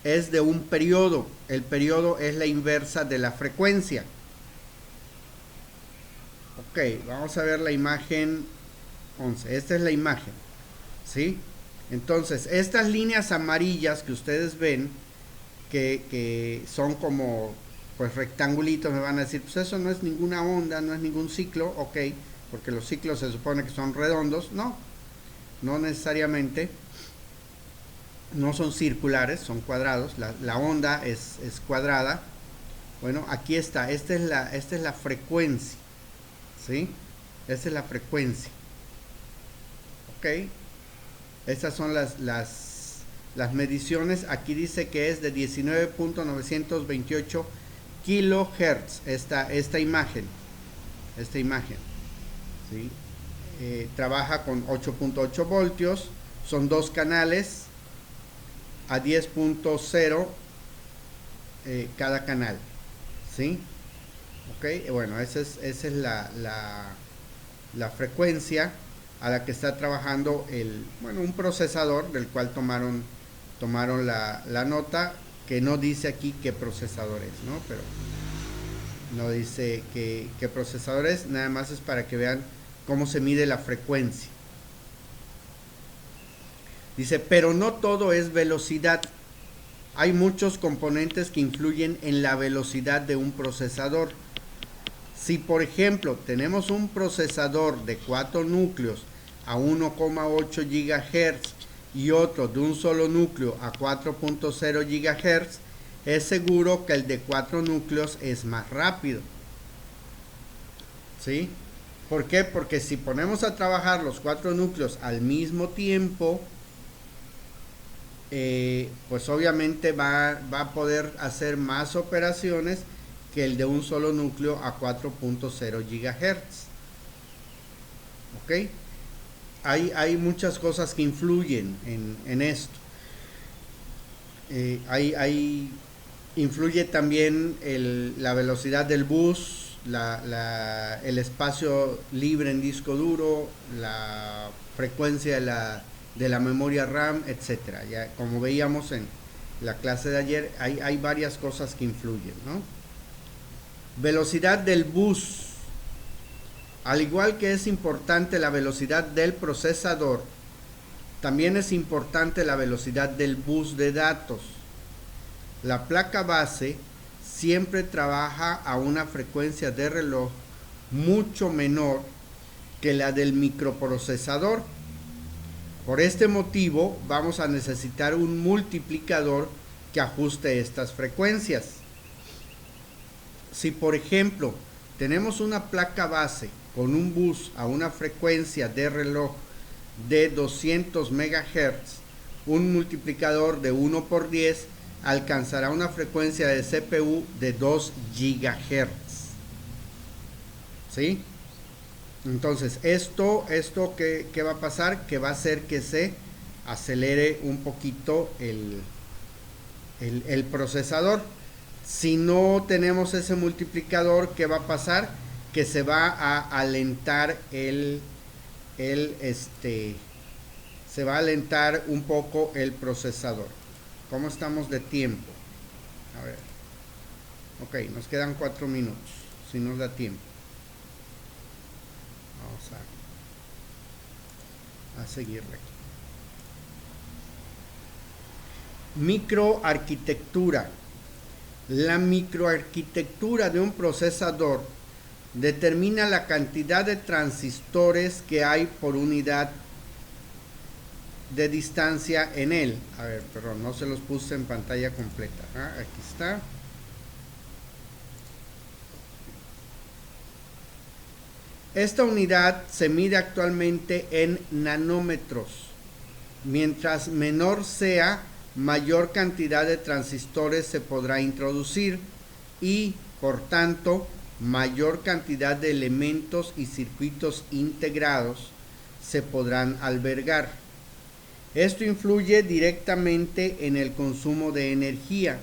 es de un periodo. El periodo es la inversa de la frecuencia. Ok, vamos a ver la imagen 11. Esta es la imagen, ¿sí? Entonces, estas líneas amarillas que ustedes ven, que son como pues rectangulitos, me van a decir, pues eso no es ninguna onda, no es ningún ciclo. Ok, porque los ciclos se supone que son redondos. No necesariamente, no son circulares, son cuadrados. La onda es cuadrada. Bueno, aquí está, esta es la frecuencia, ¿sí? Esta es la frecuencia. Ok, estas son las mediciones. Aquí dice que es de 19.928 kilohertz esta imagen, ¿sí? Trabaja con 8.8 voltios, son 2 canales a 10.0 cada canal, ¿sí? Ok, bueno, esa es la frecuencia a la que está trabajando un procesador, del cual tomaron la nota, que no dice aquí qué procesador es, ¿no? Pero no dice qué procesador es, nada más es para que vean cómo se mide la frecuencia. Dice, pero no todo es velocidad. Hay muchos componentes que influyen en la velocidad de un procesador. Si, por ejemplo, tenemos un procesador de 4 núcleos a 1,8 GHz y otro de un solo núcleo a 4.0 GHz, es seguro que el de 4 núcleos es más rápido, ¿sí? ¿Por qué? Porque si ponemos a trabajar los 4 núcleos al mismo tiempo, pues obviamente va a poder hacer más operaciones que el de un solo núcleo a 4.0 GHz. ¿Ok? Hay muchas cosas que influyen en esto. Influye también la velocidad del bus, el espacio libre en disco duro, la frecuencia de la memoria RAM, etcétera. Ya, como veíamos en la clase de ayer, hay varias cosas que influyen, ¿no? Velocidad del bus. Al igual que es importante la velocidad del procesador, también es importante la velocidad del bus de datos. La placa base siempre trabaja a una frecuencia de reloj mucho menor que la del microprocesador. Por este motivo, vamos a necesitar un multiplicador que ajuste estas frecuencias. Si, por ejemplo, tenemos una placa base con un bus a una frecuencia de reloj de 200 MHz, un multiplicador de 1 por 10 alcanzará una frecuencia de CPU de 2 GHz. ¿Sí? Entonces, esto ¿qué va a pasar? Que va a hacer que se acelere un poquito el procesador. Si no tenemos ese multiplicador, ¿qué va a pasar? Que se va a alentar se va a alentar un poco el procesador. ¿Cómo estamos de tiempo? A ver. Ok, nos quedan 4 minutos, si nos da tiempo. Vamos a seguirle aquí. Microarquitectura. La microarquitectura de un procesador determina la cantidad de transistores que hay por unidad de distancia en él. A ver, perdón, no se los puse en pantalla completa. Aquí está. Esta unidad se mide actualmente en nanómetros. Mientras menor sea, mayor cantidad de transistores se podrá introducir y, por tanto, mayor cantidad de elementos y circuitos integrados se podrán albergar. Esto influye directamente en el consumo de energía.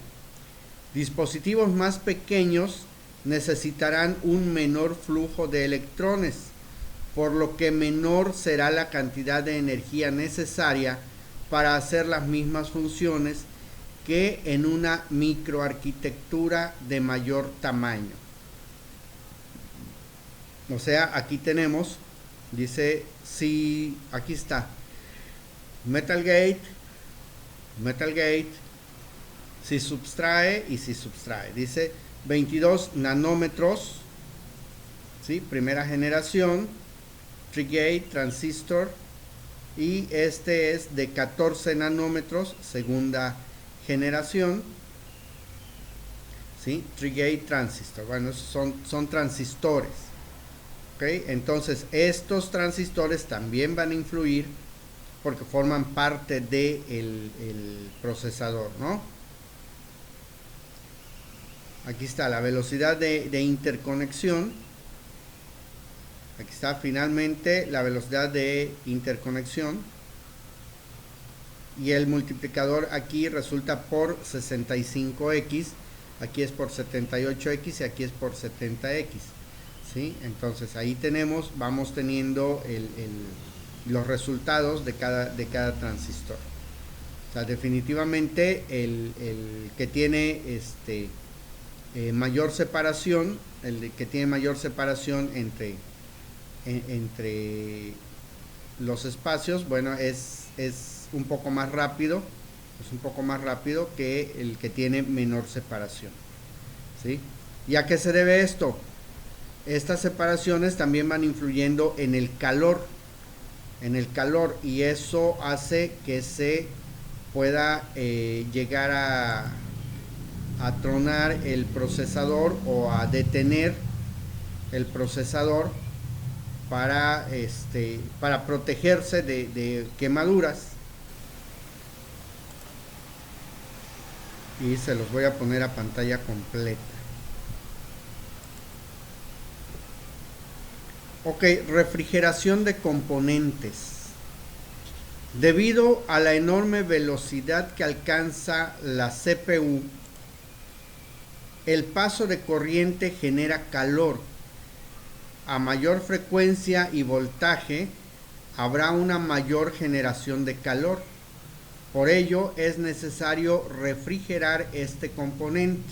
Dispositivos más pequeños necesitarán un menor flujo de electrones, por lo que menor será la cantidad de energía necesaria para hacer las mismas funciones que en una microarquitectura de mayor tamaño. O sea, aquí tenemos, dice, si aquí está, Metal Gate, si subtrae y si subtrae. Dice 22 nanómetros, ¿sí? Primera generación, Tri-Gate, transistor, y este es de 14 nanómetros, segunda generación, ¿sí? Tri-Gate transistor. Bueno, son transistores, ¿ok? Entonces, estos transistores también van a influir porque forman parte del procesador, ¿no? Aquí está la velocidad de interconexión. Aquí está finalmente la velocidad de interconexión. Y el multiplicador aquí resulta por 65x. Aquí es por 78x y aquí es por 70x. ¿Sí? Entonces ahí tenemos, vamos teniendo los resultados de cada transistor. O sea, definitivamente el que tiene mayor separación, entre los espacios, bueno, es un poco más rápido, que el que tiene menor separación, ¿sí? ¿Y a qué se debe esto? Estas separaciones también van influyendo en el calor, y eso hace que se pueda llegar a tronar el procesador o a detener el procesador para protegerse de quemaduras. Y se los voy a poner a pantalla completa. Ok, refrigeración de componentes. Debido a la enorme velocidad que alcanza la CPU, el paso de corriente genera calor. A mayor frecuencia y voltaje, habrá una mayor generación de calor. Por ello, es necesario refrigerar este componente.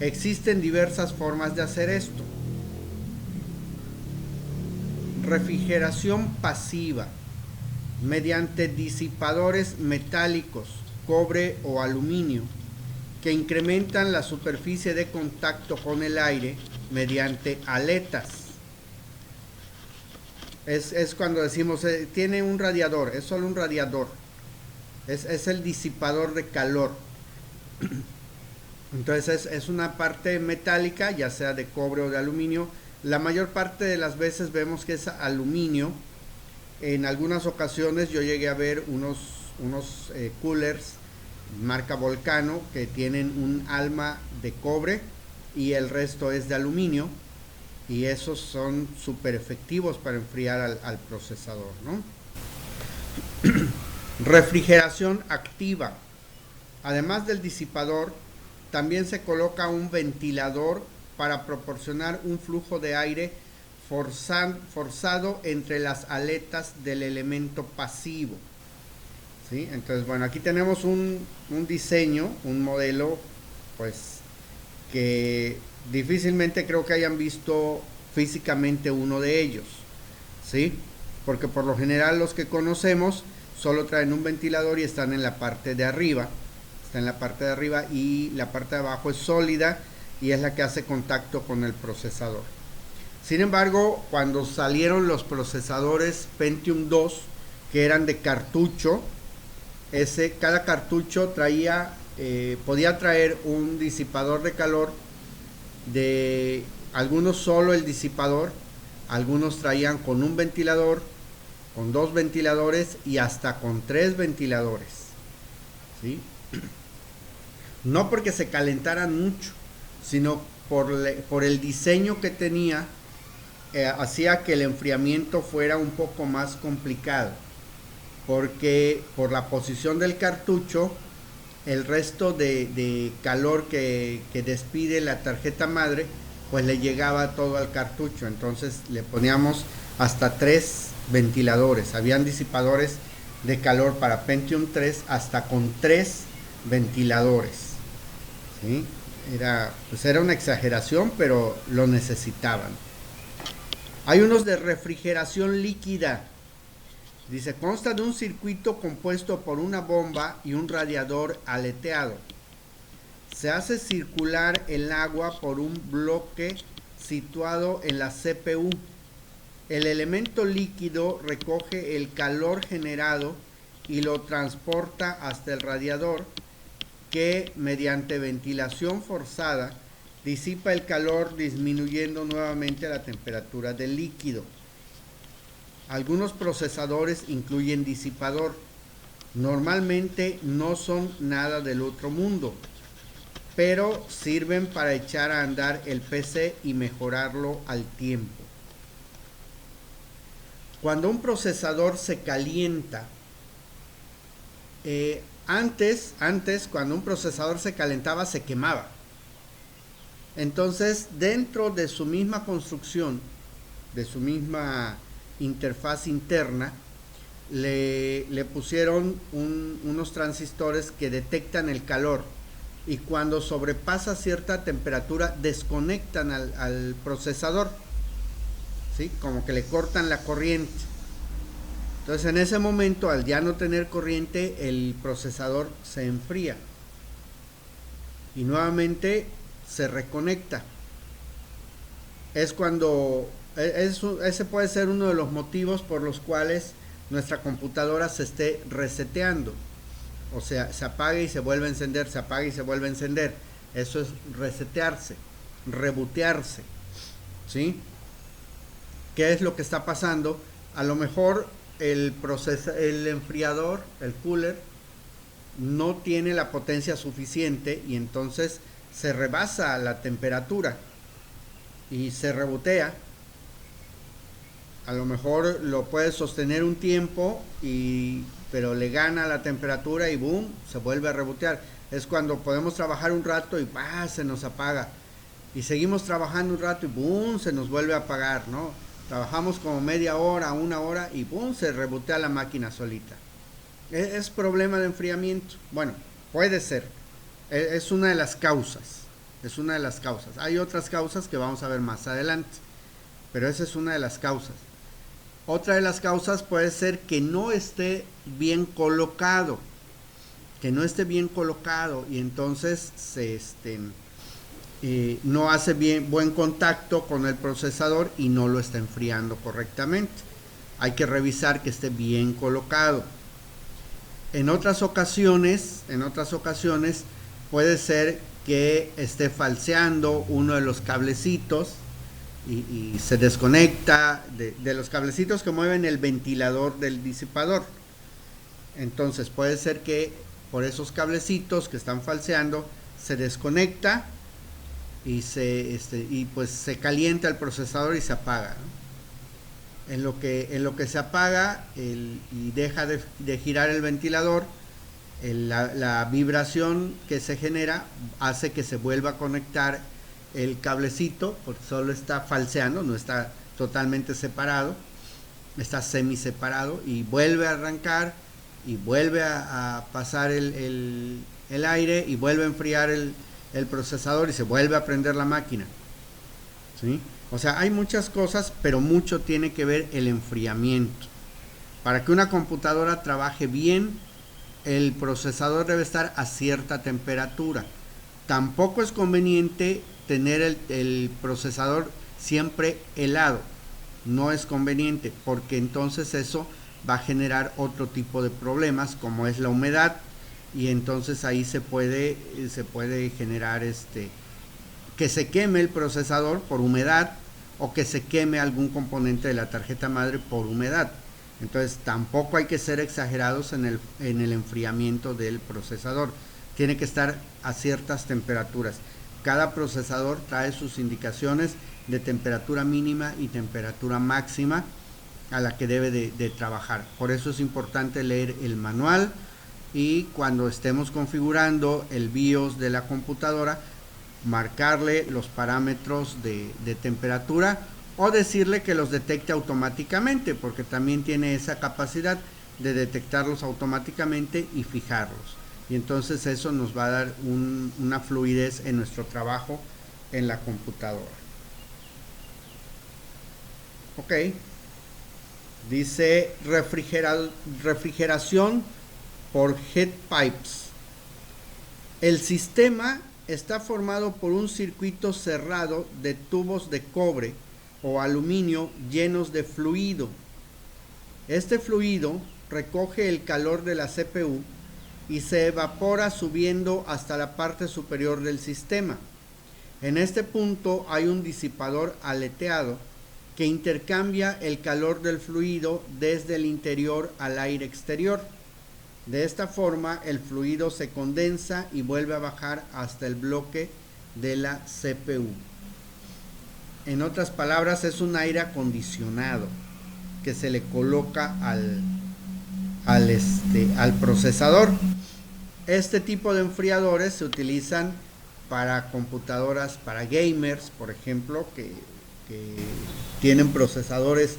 Existen diversas formas de hacer esto. Refrigeración pasiva, mediante disipadores metálicos, cobre o aluminio, que incrementan la superficie de contacto con el aire mediante aletas. Es cuando decimos, tiene un radiador, es solo un radiador. Es el disipador de calor. Entonces es una parte metálica, ya sea de cobre o de aluminio. La mayor parte de las veces vemos que es aluminio, en algunas ocasiones yo llegué a ver unos coolers marca Volcano que tienen un alma de cobre y el resto es de aluminio, y esos son súper efectivos para enfriar al procesador, ¿no? Refrigeración activa. Además del disipador, también se coloca un ventilador para proporcionar un flujo de aire forzado entre las aletas del elemento pasivo. ¿Sí? Entonces, bueno, aquí tenemos un diseño, un modelo, pues, que difícilmente creo que hayan visto físicamente uno de ellos, ¿sí? Porque por lo general los que conocemos solo traen un ventilador y están en la parte de arriba. Está en la parte de arriba y la parte de abajo es sólida y es la que hace contacto con el procesador. Sin embargo, cuando salieron los procesadores Pentium 2, que eran de cartucho, cada cartucho podía traer un disipador de calor, de algunos solo el disipador, algunos traían con un ventilador, con 2 ventiladores y hasta con 3 ventiladores, ¿sí? No porque se calentaran mucho, sino por el diseño que tenía, hacía que el enfriamiento fuera un poco más complicado, porque por la posición del cartucho, el resto de calor que despide la tarjeta madre, pues le llegaba todo al cartucho. Entonces le poníamos hasta 3 ventiladores. Habían disipadores de calor para Pentium 3 hasta con 3 ventiladores, ¿sí? Era una exageración, pero lo necesitaban. Hay unos de refrigeración líquida. Dice, consta de un circuito compuesto por una bomba y un radiador aleteado. Se hace circular el agua por un bloque situado en la CPU. El elemento líquido recoge el calor generado y lo transporta hasta el radiador, que mediante ventilación forzada disipa el calor, disminuyendo nuevamente la temperatura del líquido. Algunos procesadores incluyen disipador. Normalmente no son nada del otro mundo, pero sirven para echar a andar el PC y mejorarlo al tiempo. Cuando un procesador se calienta, antes cuando un procesador se calentaba, se quemaba. Entonces, dentro de su misma construcción, de su misma interfaz interna, le pusieron unos transistores que detectan el calor, y cuando sobrepasa cierta temperatura desconectan al procesador, ¿sí? Como que le cortan la corriente. Entonces, en ese momento, al ya no tener corriente, el procesador se enfría y nuevamente se reconecta. Es cuando ese puede ser uno de los motivos por los cuales nuestra computadora se esté reseteando. O sea, se apaga y se vuelve a encender, se apaga y se vuelve a encender. Eso es resetearse, rebootearse, ¿sí? ¿Qué es lo que está pasando? A lo mejor el enfriador, el cooler, no tiene la potencia suficiente y entonces se rebasa la temperatura y se rebootea. A lo mejor lo puede sostener un tiempo, pero le gana la temperatura y boom, se vuelve a rebootear. Es cuando podemos trabajar un rato y se nos apaga. Y seguimos trabajando un rato y boom, se nos vuelve a apagar, ¿no? Trabajamos como media hora, 1 hora y boom, se rebootea la máquina solita. ¿Es problema de enfriamiento? Bueno, puede ser. Es una de las causas. Es una de las causas. Hay otras causas que vamos a ver más adelante, pero esa es una de las causas. Otra de las causas puede ser que no esté bien colocado, y entonces no hace buen contacto con el procesador y no lo está enfriando correctamente. Hay que revisar que esté bien colocado. En otras ocasiones puede ser que esté falseando uno de los cablecitos y se desconecta de los cablecitos que mueven el ventilador del disipador. Entonces puede ser que por esos cablecitos que están falseando se desconecta y pues se calienta el procesador y se apaga, ¿no? En lo que se apaga y deja de girar el ventilador, la vibración que se genera hace que se vuelva a conectar el cablecito, porque solo está falseando, no está totalmente separado, está semi separado, y vuelve a arrancar y vuelve a pasar el aire y vuelve a enfriar el procesador y se vuelve a prender la máquina, ¿sí? O sea, hay muchas cosas, pero mucho tiene que ver el enfriamiento. Para que una computadora trabaje bien, el procesador debe estar a cierta temperatura. Tampoco es conveniente tener el procesador siempre helado. No es conveniente, porque entonces eso va a generar otro tipo de problemas, como es la humedad, y entonces ahí se puede generar que se queme el procesador por humedad, o que se queme algún componente de la tarjeta madre por humedad. Entonces tampoco hay que ser exagerados en el enfriamiento del procesador. Tiene que estar a ciertas temperaturas. Cada procesador trae sus indicaciones de temperatura mínima y temperatura máxima a la que debe de trabajar. Por eso es importante leer el manual, y cuando estemos configurando el BIOS de la computadora, marcarle los parámetros de temperatura, o decirle que los detecte automáticamente, porque también tiene esa capacidad de detectarlos automáticamente y fijarlos. Y entonces eso nos va a dar una fluidez en nuestro trabajo en la computadora. Ok. Dice refrigeración por heat pipes. El sistema está formado por un circuito cerrado de tubos de cobre o aluminio llenos de fluido. Este fluido recoge el calor de la CPU y se evapora subiendo hasta la parte superior del sistema. En este punto hay un disipador aleteado que intercambia el calor del fluido desde el interior al aire exterior. De esta forma el fluido se condensa y vuelve a bajar hasta el bloque de la CPU. En otras palabras, es un aire acondicionado que se le coloca al procesador. Este tipo de enfriadores se utilizan para computadoras, para gamers, por ejemplo, que tienen procesadores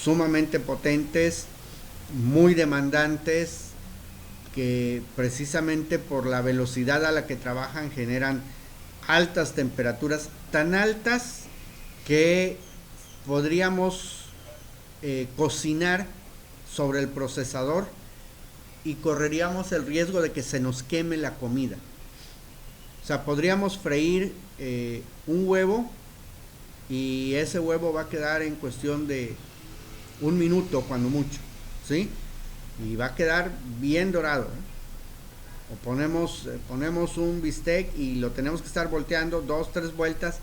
sumamente potentes, muy demandantes, que precisamente por la velocidad a la que trabajan generan altas temperaturas, tan altas que podríamos cocinar sobre el procesador y correríamos el riesgo de que se nos queme la comida. O sea, podríamos freír un huevo, y ese huevo va a quedar en cuestión de 1 minuto cuando mucho, ¿sí? Y va a quedar bien dorado, ¿eh? O ponemos un bistec y lo tenemos que estar volteando 2-3 vueltas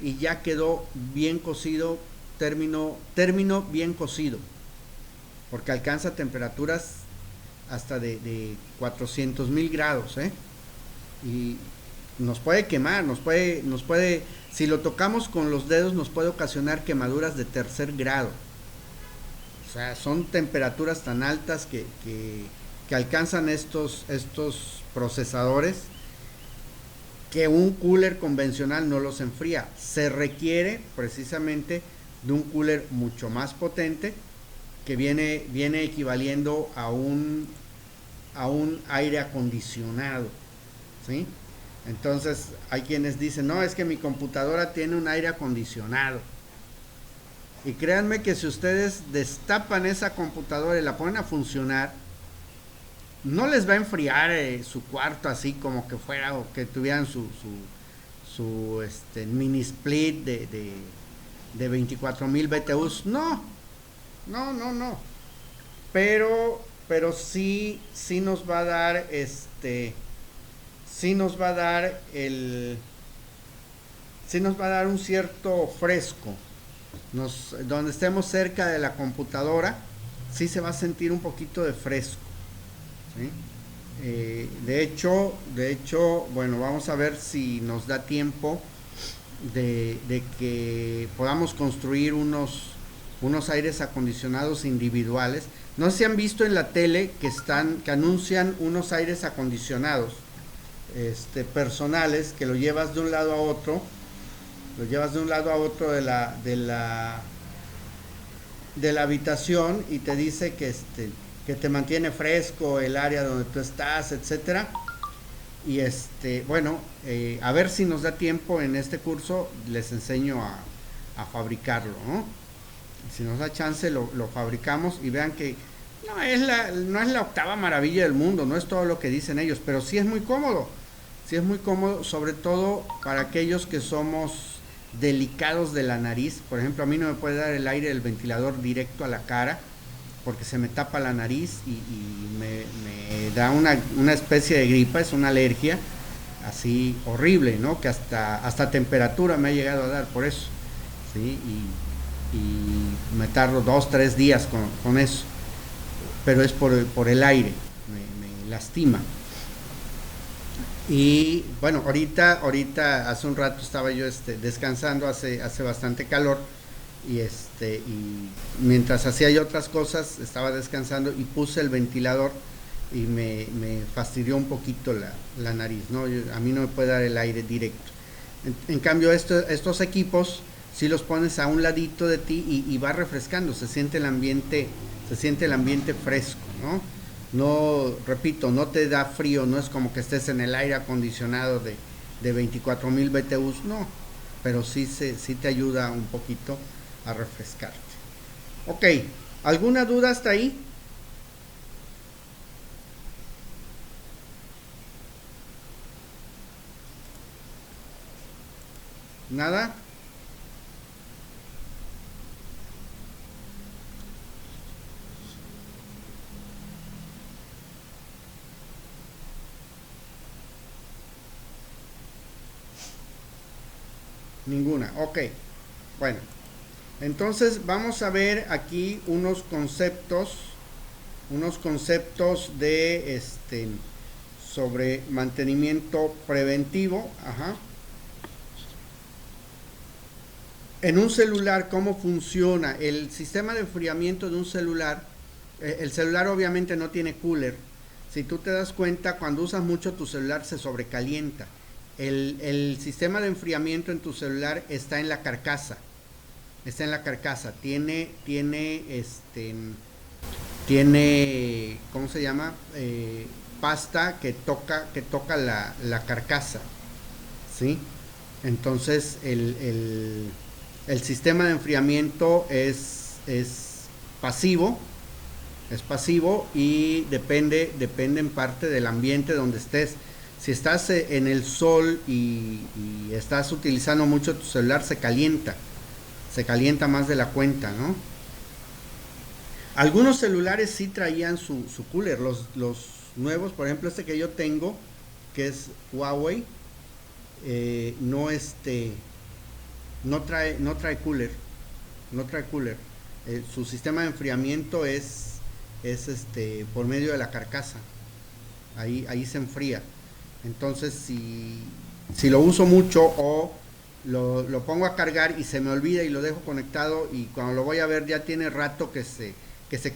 y ya quedó bien cocido, término bien cocido, porque alcanza temperaturas hasta de 400,000 grados, ¿eh? Y nos puede quemar, nos puede, si lo tocamos con los dedos, nos puede ocasionar quemaduras de 3er grado. O sea, son temperaturas tan altas que alcanzan estos procesadores, que un cooler convencional no los enfría. Se requiere precisamente de un cooler mucho más potente, que viene equivaliendo a un aire acondicionado, ¿sí? Entonces hay quienes dicen, no, es que mi computadora tiene un aire acondicionado. Y créanme que si ustedes destapan esa computadora y la ponen a funcionar, no les va a enfriar su cuarto así como que fuera, o que tuvieran su mini split de 24,000 BTUs. No. Pero sí nos va a dar sí nos va a dar un cierto fresco. Donde estemos cerca de la computadora, sí se va a sentir un poquito de fresco, ¿sí? De hecho, bueno, vamos a ver si nos da tiempo de que podamos construir unos aires acondicionados individuales. No sé si han visto en la tele que anuncian unos aires acondicionados personales, que lo llevas de un lado a otro, de la habitación, y te dice que te mantiene fresco el área donde tú estás, etcétera. Y bueno, a ver si nos da tiempo en este curso, les enseño a fabricarlo, ¿no? Si nos da chance lo fabricamos, y vean que no es la octava maravilla del mundo, no es todo lo que dicen ellos, pero sí es muy cómodo, sobre todo para aquellos que somos delicados de la nariz. Por ejemplo, a mí no me puede dar el aire del ventilador directo a la cara, porque se me tapa la nariz y me da una especie de gripa, es una alergia así horrible, ¿no? Que hasta temperatura me ha llegado a dar por eso, ¿sí? Y me tardo 2-3 días con eso, pero es por el aire, me lastima. Y bueno, ahorita hace un rato estaba yo descansando, hace bastante calor, y mientras hacía yo otras cosas estaba descansando y puse el ventilador y me fastidió un poquito la nariz, ¿no? A mí no me puede dar el aire directo. En cambio estos equipos, si los pones a un ladito de ti y va refrescando, se siente el ambiente fresco, ¿no? No, repito, no te da frío, no es como que estés en el aire acondicionado de 24,000 BTUs, no, pero sí te ayuda un poquito a refrescarte. Ok, ¿alguna duda hasta ahí? ¿Nada? Ninguna, ok. Bueno, entonces vamos a ver aquí unos conceptos de sobre mantenimiento preventivo. Ajá. En un celular, ¿cómo funciona? El sistema de enfriamiento de un celular, el celular obviamente no tiene cooler. Si tú te das cuenta, cuando usas mucho tu celular se sobrecalienta. El sistema de enfriamiento en tu celular está en la carcasa. Tiene ¿cómo se llama? Pasta que toca la carcasa, ¿sí? Entonces el sistema de enfriamiento es pasivo, y depende en parte del ambiente donde estés. Si estás en el sol y estás utilizando mucho tu celular, se calienta más de la cuenta, ¿no? Algunos celulares sí traían su cooler, los nuevos, por ejemplo este que yo tengo, que es Huawei, no trae cooler, su sistema de enfriamiento es por medio de la carcasa, ahí se enfría. Entonces si lo uso mucho o lo pongo a cargar y se me olvida y lo dejo conectado, y cuando lo voy a ver ya tiene rato que se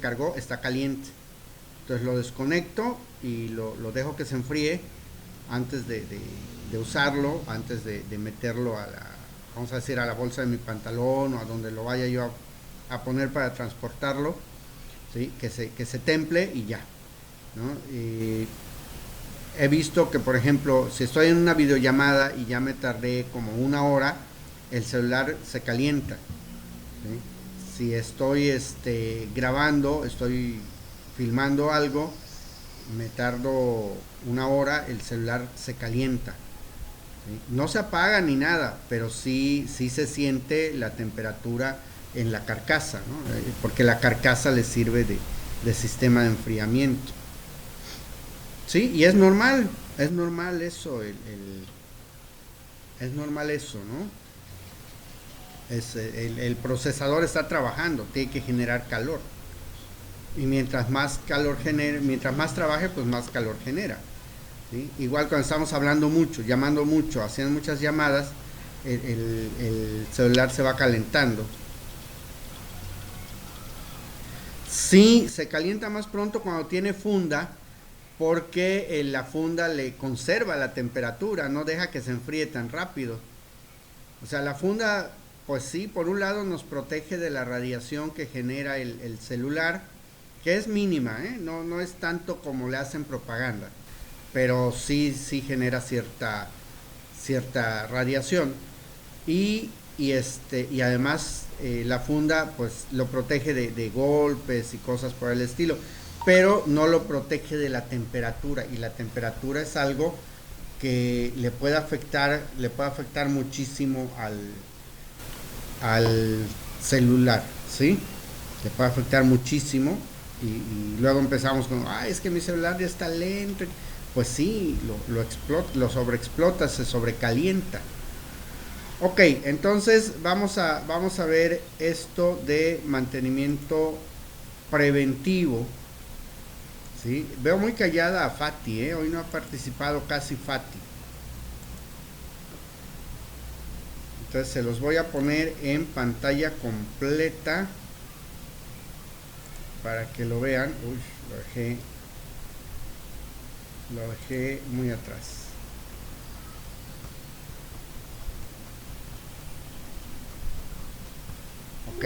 cargó, está caliente, entonces lo desconecto y lo dejo que se enfríe antes de usarlo, antes de meterlo vamos a decir, a la bolsa de mi pantalón o a donde lo vaya yo a poner para transportarlo, ¿sí? Que se temple y ya, ¿no? He visto que, por ejemplo, si estoy en una videollamada y ya me tardé como 1 hora, el celular se calienta, ¿sí? Si estoy grabando, estoy filmando algo, me tardo 1 hora, el celular se calienta, ¿sí? No se apaga ni nada, pero sí se siente la temperatura en la carcasa, ¿no? Porque la carcasa le sirve de sistema de enfriamiento. Sí, y es normal eso, es normal eso, ¿no? el procesador está trabajando, tiene que generar calor. Y mientras más calor genere, mientras más trabaje, pues más calor genera. ¿Sí? Igual cuando estamos hablando mucho, llamando mucho, haciendo muchas llamadas, el celular se va calentando. Sí, se calienta más pronto cuando tiene funda, porque la funda le conserva la temperatura, no deja que se enfríe tan rápido. O sea, la funda, pues sí, por un lado nos protege de la radiación que genera el celular, que es mínima, no es tanto como le hacen propaganda, pero sí genera cierta radiación. Y además la funda pues lo protege de golpes y cosas por el estilo, pero no lo protege de la temperatura, y la temperatura es algo que le puede afectar muchísimo al celular, ¿sí? Le puede afectar muchísimo, y luego empezamos con, es que mi celular ya está lento. Pues sí, lo sobreexplota, se sobrecalienta. Ok, entonces vamos a ver esto de mantenimiento preventivo. ¿Sí? Veo muy callada a Fati, hoy no ha participado casi Fati. Entonces se los voy a poner en pantalla completa para que lo vean. Uy, lo dejé muy atrás. Ok,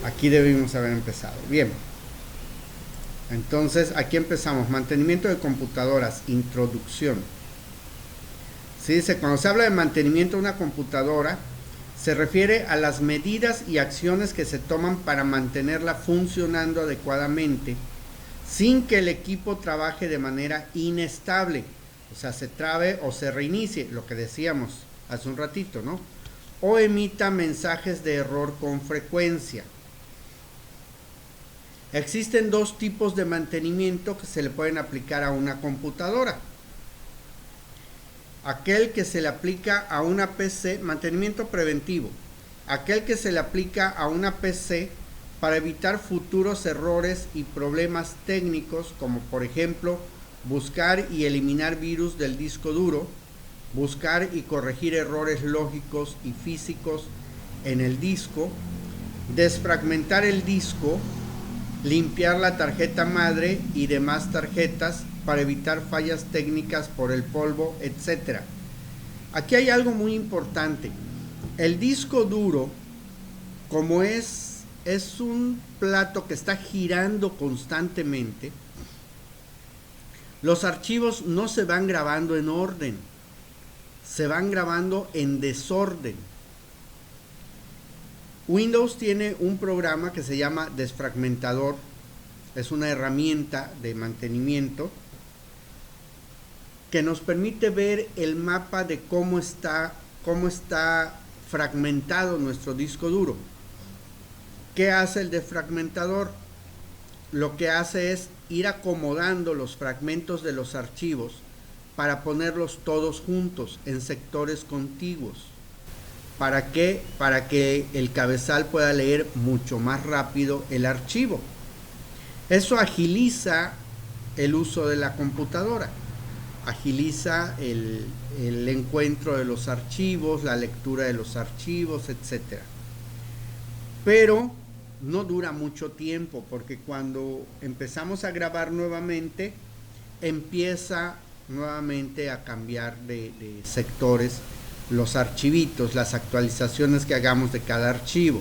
aquí debimos haber empezado. Bien, entonces aquí empezamos. Mantenimiento de computadoras, introducción. Se dice, cuando se habla de mantenimiento de una computadora, se refiere a las medidas y acciones que se toman para mantenerla funcionando adecuadamente, sin que el equipo trabaje de manera inestable, o sea, se trabe o se reinicie, lo que decíamos hace un ratito, ¿no? O emita mensajes de error con frecuencia. Existen dos tipos de mantenimiento que se le pueden aplicar a una computadora. Aquel que se le aplica a una PC, mantenimiento preventivo, aquel que se le aplica a una PC para evitar futuros errores y problemas técnicos, como por ejemplo buscar y eliminar virus del disco duro, buscar y corregir errores lógicos y físicos en el disco, desfragmentar el disco, limpiar la tarjeta madre y demás tarjetas para evitar fallas técnicas por el polvo, etc. Aquí hay algo muy importante. El disco duro, como es un plato que está girando constantemente, los archivos no se van grabando en orden, se van grabando en desorden. Windows tiene un programa que se llama Desfragmentador, es una herramienta de mantenimiento que nos permite ver el mapa de cómo está fragmentado nuestro disco duro. ¿Qué hace el desfragmentador? Lo que hace es ir acomodando los fragmentos de los archivos para ponerlos todos juntos en sectores contiguos. ¿Para qué? Para que el cabezal pueda leer mucho más rápido el archivo. Eso agiliza el uso de la computadora, agiliza el encuentro de los archivos, la lectura de los archivos, etc. Pero no dura mucho tiempo, porque cuando empezamos a grabar nuevamente, empieza nuevamente a cambiar de sectores los archivitos, las actualizaciones que hagamos de cada archivo.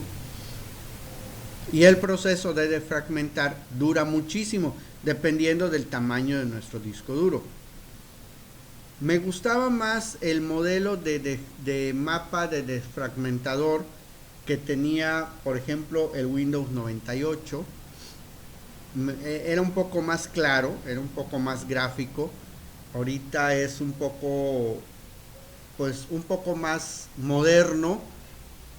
Y el proceso de defragmentar dura muchísimo, dependiendo del tamaño de nuestro disco duro. Me gustaba más el modelo de mapa de desfragmentador que tenía, por ejemplo, el Windows 98. Era un poco más claro, era un poco más gráfico. Ahorita es un poco más moderno,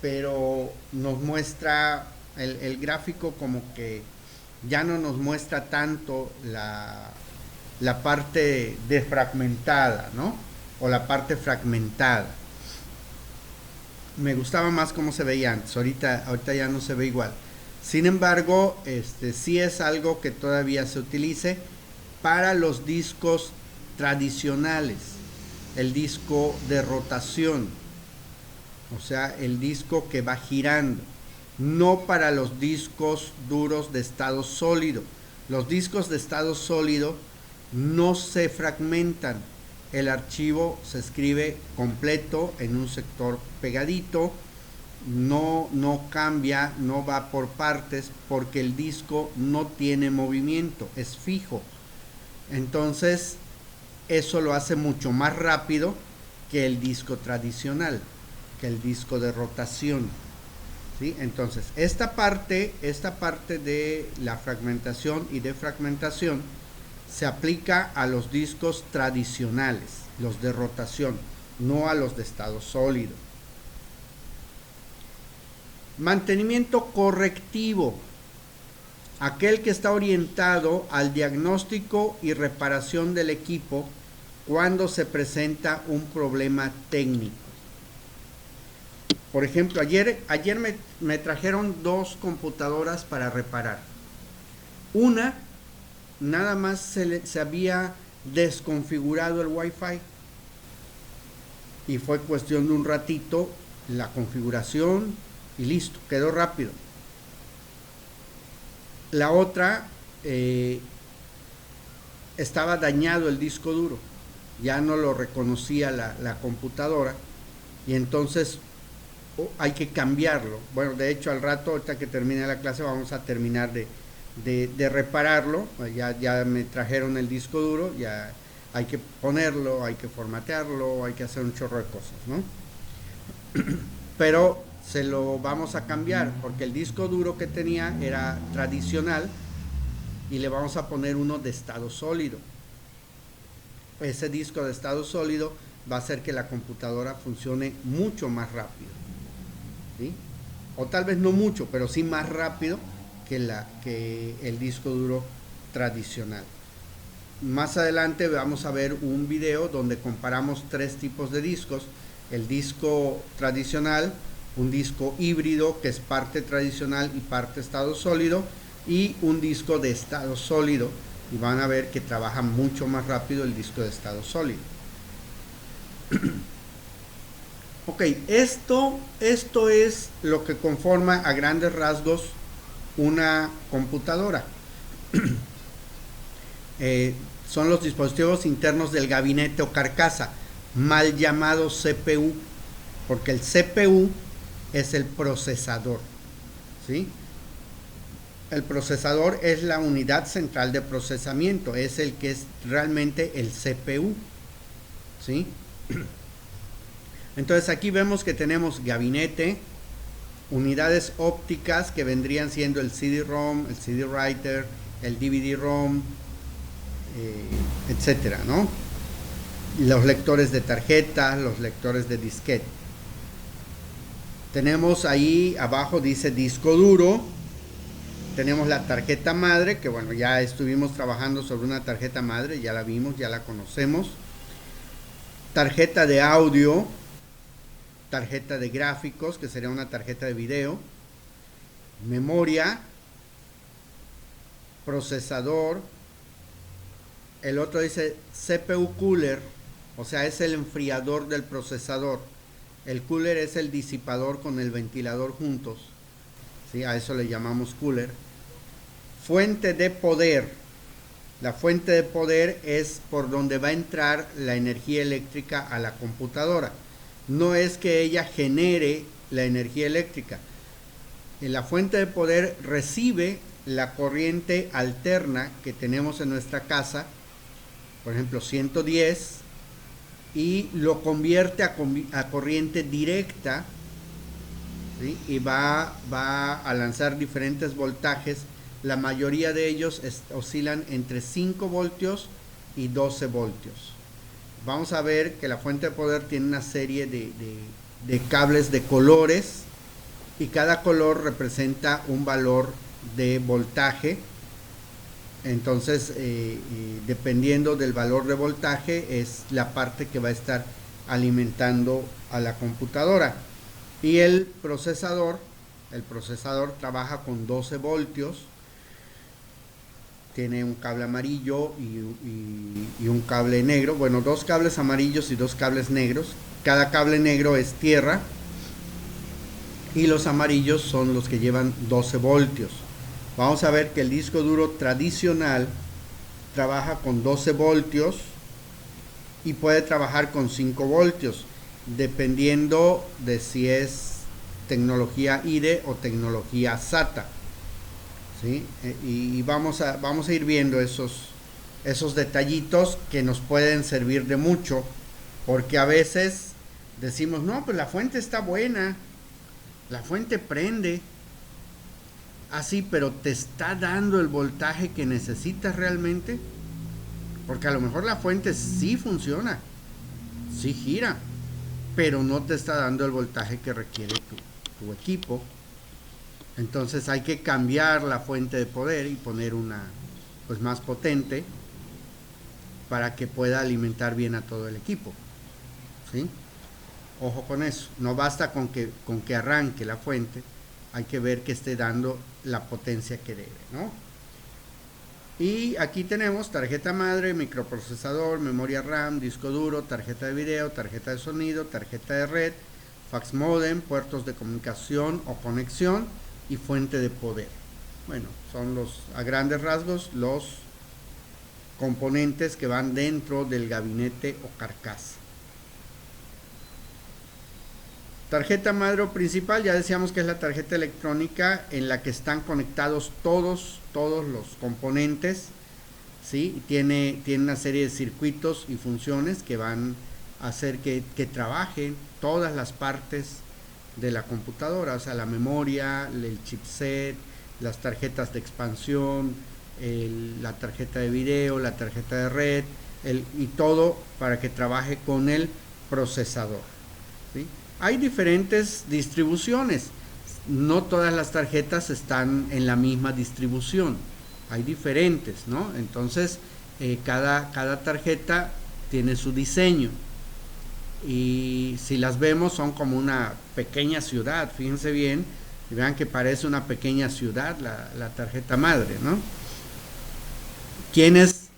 pero nos muestra el gráfico, como que ya no nos muestra tanto la parte defragmentada, ¿no? O la parte fragmentada. me gustaba más cómo se veía antes. Ahorita ya no se ve igual. Sin embargo, sí es algo que todavía se utilice para los discos tradicionales, el disco de rotación, o sea, el disco que va girando, no para los discos duros de estado sólido. Los discos de estado sólido no se fragmentan, el archivo se escribe completo en un sector pegadito, no cambia, no va por partes, porque el disco no tiene movimiento, es fijo. Entonces eso lo hace mucho más rápido que el disco tradicional, que el disco de rotación, ¿sí? Entonces esta parte de la fragmentación y defragmentación se aplica a los discos tradicionales, los de rotación, no a los de estado sólido. Mantenimiento correctivo, aquel que está orientado al diagnóstico y reparación del equipo cuando se presenta un problema técnico. Por ejemplo, ayer me trajeron 2 computadoras para reparar. Una, nada más se había desconfigurado el Wi-Fi y fue cuestión de un ratito la configuración y listo, quedó rápido. La otra, estaba dañado el disco duro, ya no lo reconocía la computadora, y entonces hay que cambiarlo. Bueno, de hecho al rato, ahorita que termine la clase, vamos a terminar de repararlo. Ya me trajeron el disco duro, ya hay que ponerlo, hay que formatearlo, hay que hacer un chorro de cosas, ¿no? Pero se lo vamos a cambiar, porque el disco duro que tenía era tradicional y le vamos a poner uno de estado sólido. Ese disco de estado sólido va a hacer que la computadora funcione mucho más rápido, ¿sí? O tal vez no mucho, pero sí más rápido que el disco duro tradicional. Más adelante vamos a ver un video donde comparamos 3 tipos de discos: el disco tradicional, un disco híbrido que es parte tradicional y parte estado sólido, y un disco de estado sólido, y van a ver que trabaja mucho más rápido el disco de estado sólido. Ok, esto es lo que conforma a grandes rasgos una computadora. Son los dispositivos internos del gabinete o carcasa, mal llamado CPU, porque el CPU es el procesador, ¿sí? El procesador es la unidad central de procesamiento, es el que es realmente el CPU, ¿sí? Entonces aquí vemos que tenemos gabinete, unidades ópticas que vendrían siendo el CD-ROM, el CD-Writer, el DVD-ROM, etcétera, ¿no? Los lectores de tarjeta, los lectores de disquete. Tenemos ahí abajo, dice disco duro. Tenemos la tarjeta madre, que bueno, ya estuvimos trabajando sobre una tarjeta madre, ya la vimos, ya la conocemos. Tarjeta de audio, tarjeta de gráficos, que sería una tarjeta de video, memoria, procesador. El otro dice CPU cooler, o sea, es el enfriador del procesador. El cooler es el disipador con el ventilador juntos, ¿sí? A eso le llamamos cooler. Fuente de poder. La fuente de poder es por donde va a entrar la energía eléctrica a la computadora. No es que ella genere la energía eléctrica. La fuente de poder recibe la corriente alterna que tenemos en nuestra casa, por ejemplo 110, y lo convierte a corriente directa, ¿sí? Y va a lanzar diferentes voltajes. La mayoría de ellos oscilan entre 5 voltios y 12 voltios. Vamos a ver que la fuente de poder tiene una serie de cables de colores, y cada color representa un valor de voltaje. Entonces, dependiendo del valor de voltaje, es la parte que va a estar alimentando a la computadora. Y el procesador trabaja con 12 voltios, tiene un cable amarillo y un cable negro, bueno, 2 cables amarillos y 2 cables negros. Cada cable negro es tierra y los amarillos son los que llevan 12 voltios. Vamos a ver que el disco duro tradicional trabaja con 12 voltios y puede trabajar con 5 voltios, dependiendo de si es tecnología IDE o tecnología SATA. ¿Sí? Y vamos a ir viendo esos detallitos que nos pueden servir de mucho, porque a veces decimos, no, pues la fuente está buena, la fuente prende, así, pero ¿te está dando el voltaje que necesitas realmente? Porque a lo mejor la fuente sí funciona, sí gira, pero no te está dando el voltaje que requiere tu equipo. Entonces hay que cambiar la fuente de poder y poner una pues más potente para que pueda alimentar bien a todo el equipo. ¿Sí? Ojo con eso, no basta con que arranque la fuente, hay que ver que esté dando la potencia que debe, ¿no? Y aquí tenemos tarjeta madre, microprocesador, memoria RAM, disco duro, tarjeta de video, tarjeta de sonido, tarjeta de red, fax modem, puertos de comunicación o conexión y fuente de poder. Bueno, son a grandes rasgos los componentes que van dentro del gabinete o carcasa. Tarjeta madre o principal, ya decíamos que es la tarjeta electrónica en la que están conectados todos los componentes, ¿sí? Tiene una serie de circuitos y funciones que van a hacer que trabajen todas las partes de la computadora, o sea, la memoria, el chipset, las tarjetas de expansión, la tarjeta de video, la tarjeta de red, y todo para que trabaje con el procesador, ¿sí? Hay diferentes distribuciones, no todas las tarjetas están en la misma distribución, hay diferentes, ¿no? Entonces, cada tarjeta tiene su diseño. Y si las vemos son como una pequeña ciudad, fíjense bien, y vean que parece una pequeña ciudad la tarjeta madre, ¿no? ¿Quiénes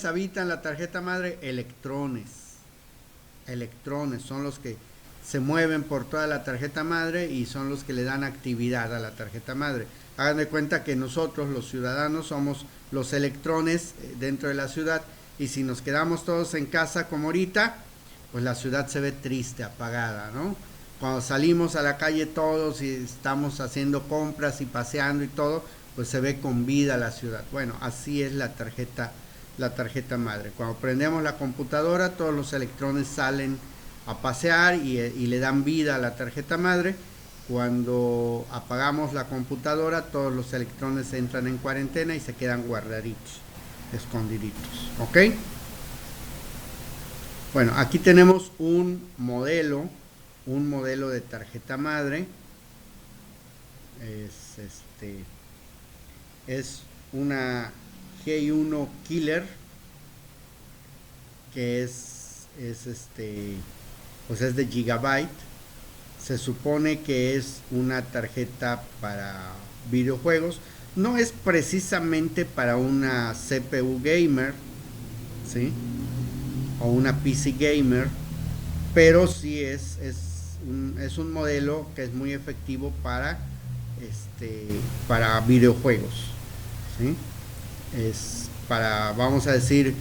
habitan la tarjeta madre? Electrones son los que se mueven por toda la tarjeta madre y son los que le dan actividad a la tarjeta madre. Hagan de cuenta que nosotros los ciudadanos somos los electrones dentro de la ciudad, y si nos quedamos todos en casa como ahorita, pues la ciudad se ve triste, apagada, ¿no? Cuando salimos a la calle todos y estamos haciendo compras y paseando y todo, pues se ve con vida la ciudad. Bueno, así es la tarjeta madre. Cuando prendemos la computadora, todos los electrones salen a pasear y le dan vida a la tarjeta madre. Cuando apagamos la computadora, todos los electrones entran en cuarentena y se quedan guardaditos, escondiditos, ¿ok? Bueno, aquí tenemos un modelo de tarjeta madre. Es una G1 Killer, que pues es de Gigabyte. Se supone que es una tarjeta para videojuegos. No es precisamente para una CPU gamer, ¿sí? O una PC gamer, pero sí es un modelo que es muy efectivo para videojuegos, ¿sí? Es para, vamos a decir,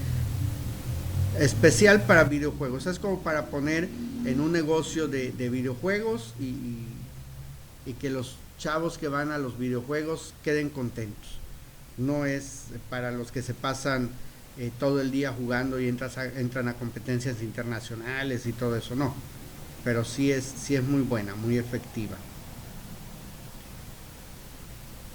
especial para videojuegos. Es como para poner en un negocio de videojuegos y que los chavos que van a los videojuegos queden contentos. No es para los que se pasan todo el día jugando y entran a competencias internacionales y todo eso, no. Pero sí es muy buena, muy efectiva.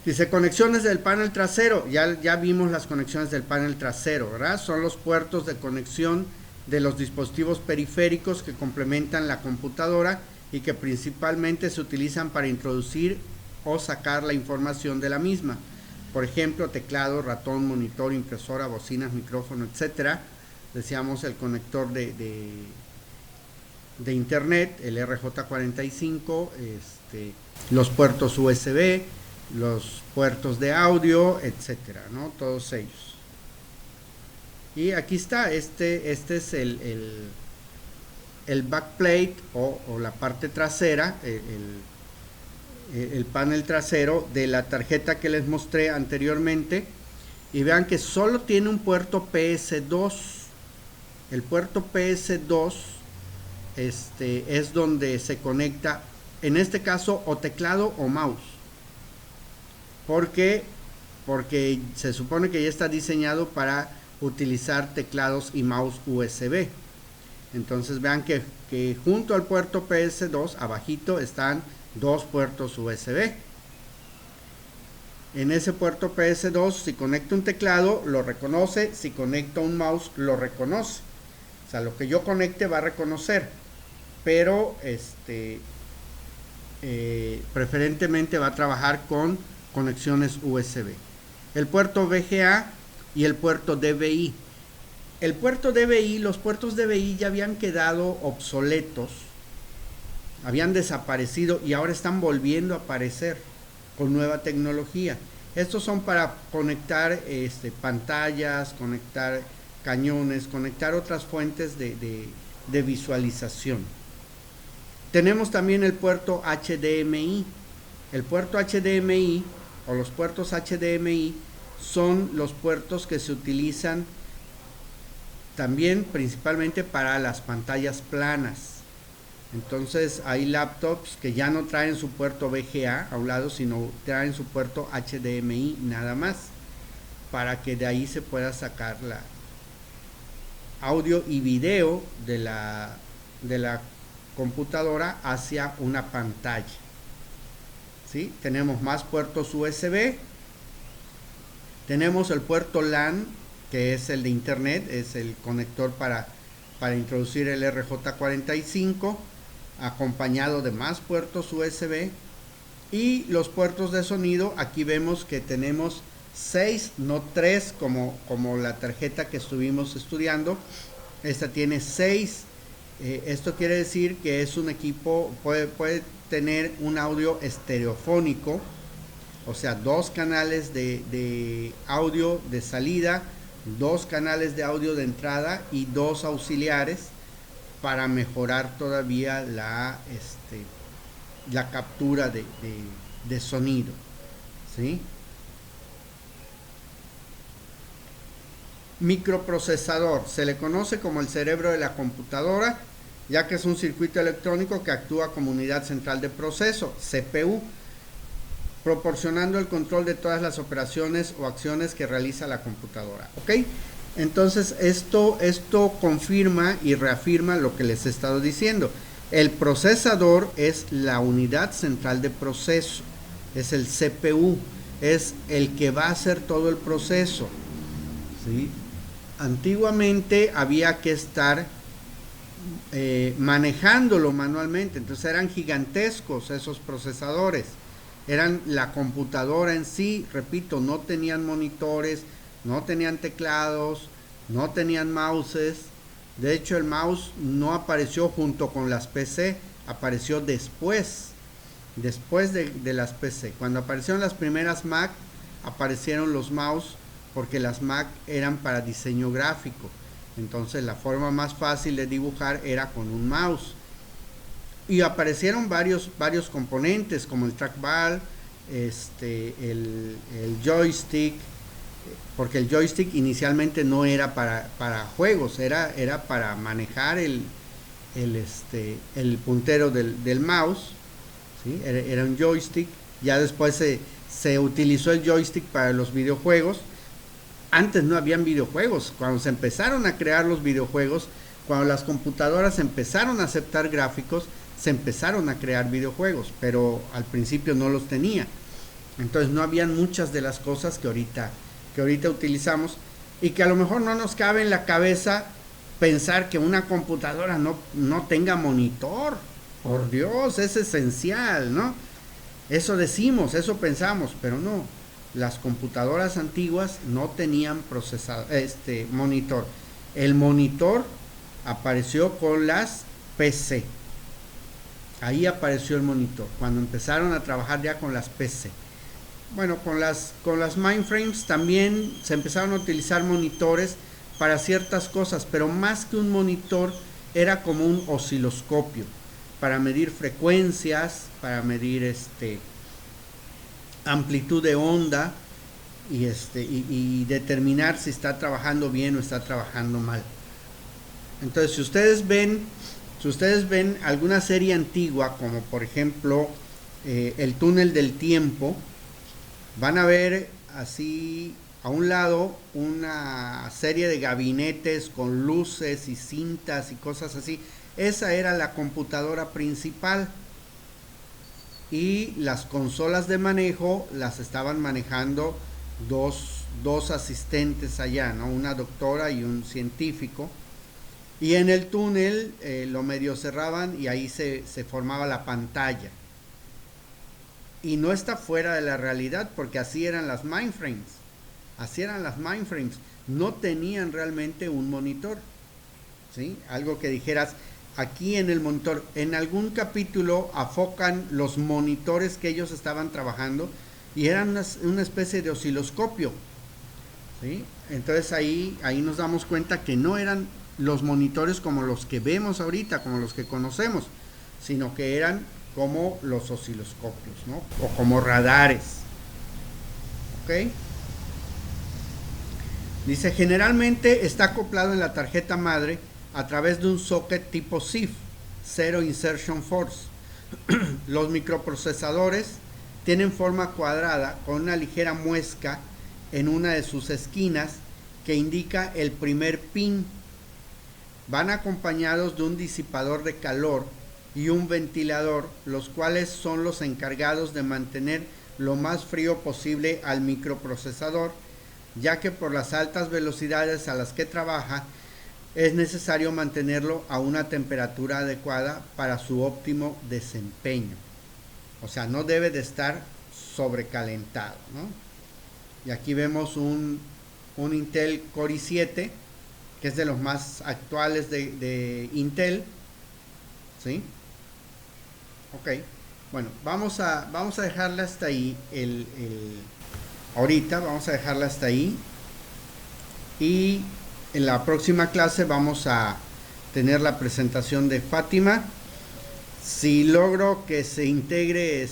Dice, conexiones del panel trasero. Ya vimos las conexiones del panel trasero, ¿verdad? Son los puertos de conexión de los dispositivos periféricos que complementan la computadora y que principalmente se utilizan para introducir o sacar la información de la misma. Por ejemplo, teclado, ratón, monitor, impresora, bocinas, micrófono, etcétera. Decíamos el conector de internet, el RJ45, los puertos USB, los puertos de audio, etcétera, ¿no? Todos ellos. Y aquí está, este es el backplate o la parte trasera, el panel trasero de la tarjeta que les mostré anteriormente. Y vean que solo tiene un puerto PS2. El puerto PS2 es donde se conecta, en este caso, o teclado o mouse. Porque se supone que ya está diseñado para utilizar teclados y mouse USB. Entonces vean que junto al puerto PS2, abajito, están dos puertos USB. En ese puerto PS2, si conecto un teclado, lo reconoce. Si conecto un mouse, lo reconoce. O sea, lo que yo conecte va a reconocer. Pero preferentemente va a trabajar con conexiones USB. El puerto VGA y el puerto DVI. El puerto DVI, los puertos DVI ya habían quedado obsoletos. Habían desaparecido y ahora están volviendo a aparecer con nueva tecnología. Estos son para conectar pantallas, conectar cañones, conectar otras fuentes de visualización. Tenemos también el puerto HDMI. El puerto HDMI o los puertos HDMI son los puertos que se utilizan también principalmente para las pantallas planas. Entonces hay laptops que ya no traen su puerto VGA a un lado, sino traen su puerto HDMI nada más, para que de ahí se pueda sacar la audio y video de la computadora hacia una pantalla. ¿Sí? Tenemos más puertos USB. Tenemos el puerto LAN, que es el de internet, es el conector para introducir el RJ45, acompañado de más puertos USB. Y los puertos de sonido, aquí vemos que tenemos 6, no 3 como la tarjeta que estuvimos estudiando. Esta tiene 6. Esto quiere decir que es un equipo, puede tener un audio estereofónico, o sea, 2 canales de audio de salida, 2 canales de audio de entrada y 2 auxiliares para mejorar todavía la captura de sonido, ¿sí? Microprocesador, se le conoce como el cerebro de la computadora, ya que es un circuito electrónico que actúa como unidad central de proceso, CPU, proporcionando el control de todas las operaciones o acciones que realiza la computadora. ¿Ok? Entonces esto confirma y reafirma lo que les he estado diciendo. El procesador es la unidad central de proceso, es el CPU, es el que va a hacer todo el proceso, ¿sí? Antiguamente había que estar manejándolo manualmente, entonces eran gigantescos esos procesadores, eran la computadora en sí, repito, no tenían monitores, no tenían teclados, no tenían mouses. De hecho, el mouse no apareció junto con las PC, apareció después de las PC. Cuando aparecieron las primeras Mac, aparecieron los mouse, porque las Mac eran para diseño gráfico. Entonces la forma más fácil de dibujar era con un mouse. Y aparecieron varios componentes, como el trackball, el joystick, porque el joystick inicialmente no era para juegos, era para manejar el puntero del mouse, ¿sí? Era un joystick. Ya después se utilizó el joystick para los videojuegos. Antes no habían videojuegos. Cuando se empezaron a crear los videojuegos, cuando las computadoras empezaron a aceptar gráficos, se empezaron a crear videojuegos, pero al principio no los tenía. Entonces no habían muchas de las cosas que ahorita utilizamos, y que a lo mejor no nos cabe en la cabeza pensar que una computadora no tenga monitor. Por Dios, es esencial, ¿no? Eso decimos, eso pensamos, pero no. Las computadoras antiguas no tenían monitor. El monitor apareció con las PC. Ahí apareció el monitor, cuando empezaron a trabajar ya con las PC. Bueno, con las mainframes también se empezaron a utilizar monitores para ciertas cosas, pero más que un monitor era como un osciloscopio para medir frecuencias, para medir amplitud de onda y determinar si está trabajando bien o está trabajando mal. Entonces, si ustedes ven alguna serie antigua, como por ejemplo El túnel del tiempo, van a ver así a un lado una serie de gabinetes con luces y cintas y cosas así. Esa era la computadora principal, y las consolas de manejo las estaban manejando dos asistentes allá, ¿no? Una doctora y un científico. Y en el túnel lo medio cerraban y ahí se formaba la pantalla. Y no está fuera de la realidad, porque así eran las mainframes. Así eran las mainframes. No tenían realmente un monitor, ¿sí? Algo que dijeras, aquí en el monitor, en algún capítulo afocan los monitores que ellos estaban trabajando y eran una especie de osciloscopio, ¿sí? Entonces ahí nos damos cuenta que no eran los monitores como los que vemos ahorita, como los que conocemos, sino que eran como los osciloscopios, ¿no? O como radares. ¿Ok? Dice, generalmente está acoplado en la tarjeta madre a través de un socket tipo CIF, Zero Insertion Force. Los microprocesadores tienen forma cuadrada con una ligera muesca en una de sus esquinas que indica el primer pin. Van acompañados de un disipador de calor y un ventilador, los cuales son los encargados de mantener lo más frío posible al microprocesador, ya que por las altas velocidades a las que trabaja es necesario mantenerlo a una temperatura adecuada para su óptimo desempeño. O sea, no debe de estar sobrecalentado, ¿no? Y aquí vemos un Intel Core i7, que es de los más actuales de Intel, ¿sí? Ok, bueno, vamos a dejarla hasta ahí ahorita vamos a dejarla hasta ahí, y en la próxima clase vamos a tener la presentación de Fátima. Si logro que se integre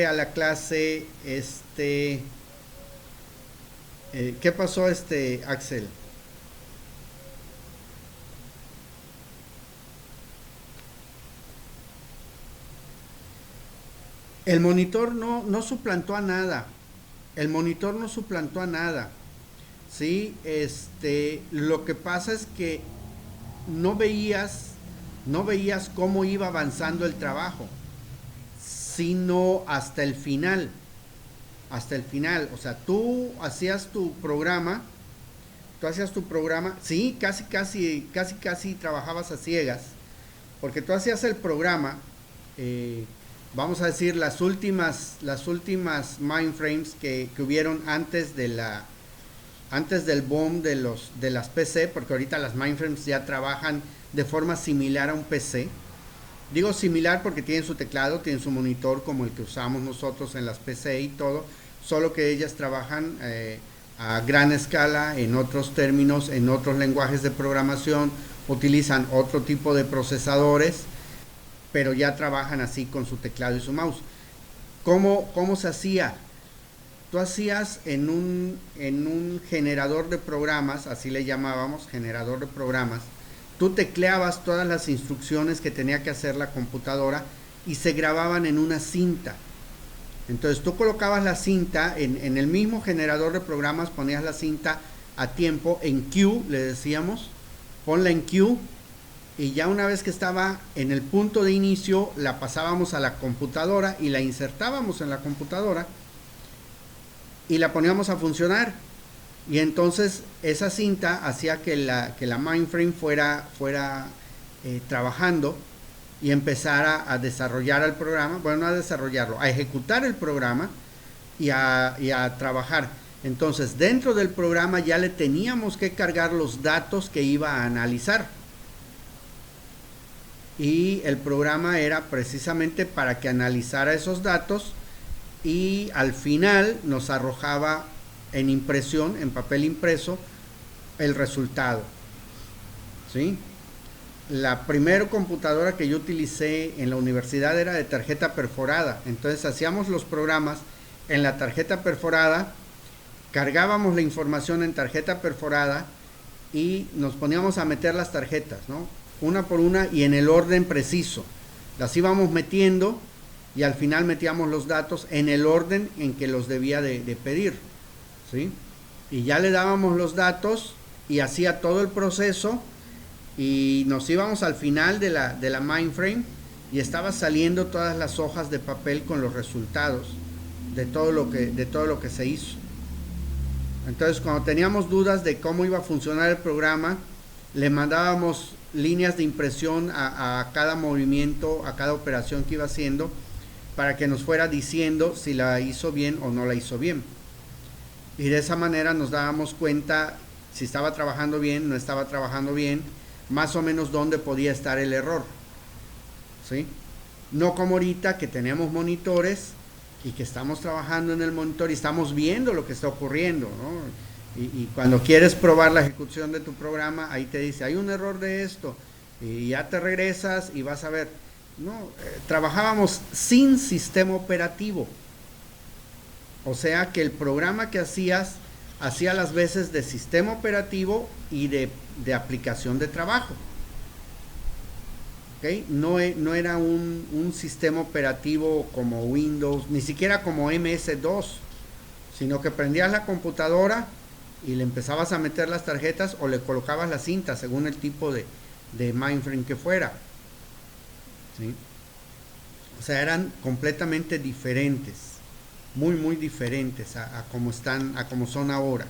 a la clase ¿qué pasó Axel? El monitor no suplantó a nada. El monitor no suplantó a nada. Sí, lo que pasa es que no veías cómo iba avanzando el trabajo, sino hasta el final. Hasta el final. O sea, tú hacías tu programa, sí, casi trabajabas a ciegas, porque tú hacías el programa, vamos a decir, las últimas mainframes que hubieron antes del boom de las PC, porque ahorita las mainframes ya trabajan de forma similar a un PC. Digo similar porque tienen su teclado, tienen su monitor como el que usamos nosotros en las PC y todo, solo que ellas trabajan a gran escala, en otros términos, en otros lenguajes de programación, utilizan otro tipo de procesadores, pero ya trabajan así con su teclado y su mouse. ¿Cómo se hacía? Tú hacías en un generador de programas, así le llamábamos, generador de programas, tú tecleabas todas las instrucciones que tenía que hacer la computadora y se grababan en una cinta. Entonces tú colocabas la cinta en el mismo generador de programas, ponías la cinta a tiempo, en queue, le decíamos, ponla en queue, y ya una vez que estaba en el punto de inicio, la pasábamos a la computadora y la insertábamos en la computadora y la poníamos a funcionar. Y entonces esa cinta hacía que la mainframe fuera trabajando y empezara a desarrollar el programa, bueno, no a desarrollarlo, a ejecutar el programa y a trabajar. Entonces dentro del programa ya le teníamos que cargar los datos que iba a analizar. y el programa era precisamente para que analizara esos datos y al final nos arrojaba en impresión, en papel impreso, el resultado. ¿Sí? La primera computadora que yo utilicé en la universidad era de tarjeta perforada, entonces hacíamos los programas en la tarjeta perforada, cargábamos la información en tarjeta perforada y nos poníamos a meter las tarjetas, ¿no? Una por una y en el orden preciso. Las íbamos metiendo y al final metíamos los datos en el orden en que los debía de pedir, ¿sí? Y ya le dábamos los datos y hacía todo el proceso y nos íbamos al final de la mainframe y estaba saliendo todas las hojas de papel con los resultados de todo lo que se hizo. Entonces, cuando teníamos dudas de cómo iba a funcionar el programa, le mandábamos líneas de impresión a cada movimiento, a cada operación que iba haciendo, para que nos fuera diciendo si la hizo bien o no la hizo bien. Y de esa manera nos dábamos cuenta si estaba trabajando bien, no estaba trabajando bien, más o menos dónde podía estar el error. ¿Sí? No como ahorita que tenemos monitores y que estamos trabajando en el monitor y estamos viendo lo que está ocurriendo, ¿no? Y cuando quieres probar la ejecución de tu programa, ahí te dice, hay un error de esto, y ya te regresas y vas a ver. No, trabajábamos sin sistema operativo. O sea que el programa que hacía las veces de sistema operativo y de aplicación de trabajo. ¿Okay? No era un sistema operativo como Windows, ni siquiera como MS-DOS, sino que prendías la computadora y le empezabas a meter las tarjetas o le colocabas la cinta según el tipo de mainframe que fuera. ¿Sí? O sea, eran completamente diferentes, muy diferentes a como están, a como son ahora.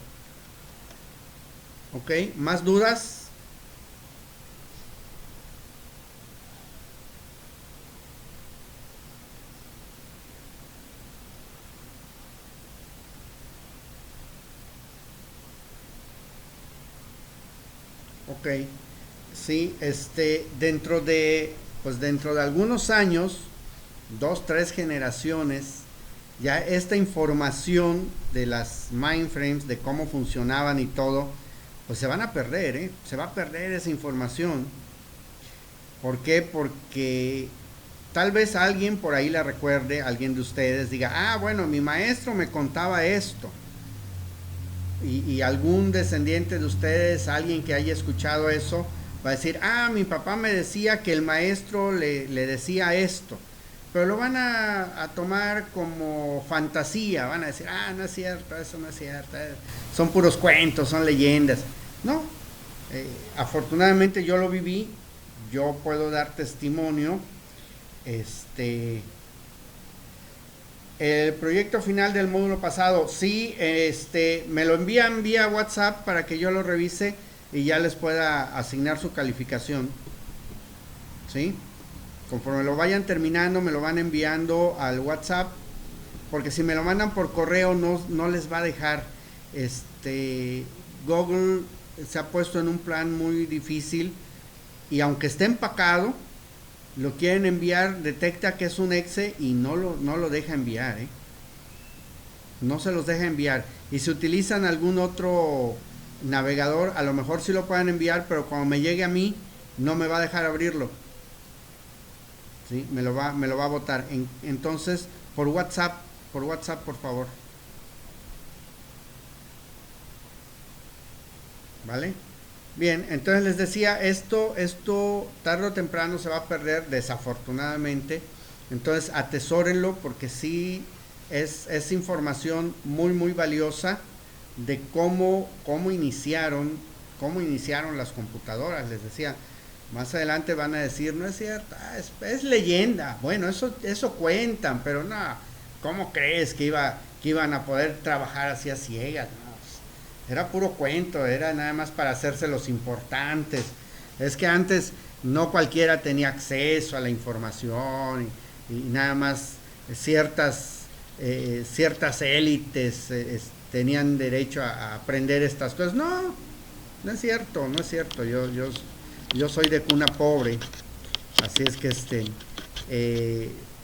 ¿Ok? ¿Más dudas? Ok, sí, dentro de algunos años, 2, 3 generaciones, ya esta información de las mainframes, de cómo funcionaban y todo, pues se van a perder, se va a perder esa información. ¿Por qué? Porque tal vez alguien por ahí la recuerde, alguien de ustedes diga, bueno, mi maestro me contaba esto. Y algún descendiente de ustedes, alguien que haya escuchado eso, va a decir, mi papá me decía que el maestro le decía esto, pero lo van a tomar como fantasía, van a decir, no es cierto, eso no es cierto, son puros cuentos, son leyendas. No, afortunadamente yo lo viví, yo puedo dar testimonio. El proyecto final del módulo pasado, sí, me lo envían vía WhatsApp para que yo lo revise y ya les pueda asignar su calificación. ¿Sí? Conforme lo vayan terminando, me lo van enviando al WhatsApp, porque si me lo mandan por correo no les va a dejar. Google se ha puesto en un plan muy difícil y aunque esté empacado, lo quieren enviar, detecta que es un exe y no lo deja enviar, no se los deja enviar. Y si utilizan algún otro navegador, a lo mejor sí lo pueden enviar, pero cuando me llegue a mí no me va a dejar abrirlo. ¿Sí? Me lo va a botar. Entonces, por WhatsApp, por favor. ¿Vale? Bien, entonces les decía, esto tarde o temprano se va a perder, desafortunadamente. Entonces atesórenlo porque sí es información muy valiosa de cómo iniciaron las computadoras. Les decía, más adelante van a decir, no es cierto, es leyenda. Bueno, eso cuentan, pero no, ¿cómo crees que iban a poder trabajar así a ciegas? No, era puro cuento, era nada más para hacerse los importantes. Es que antes no cualquiera tenía acceso a la información y nada más ciertas élites tenían derecho a aprender estas cosas. No es cierto. Yo soy de cuna pobre Así es que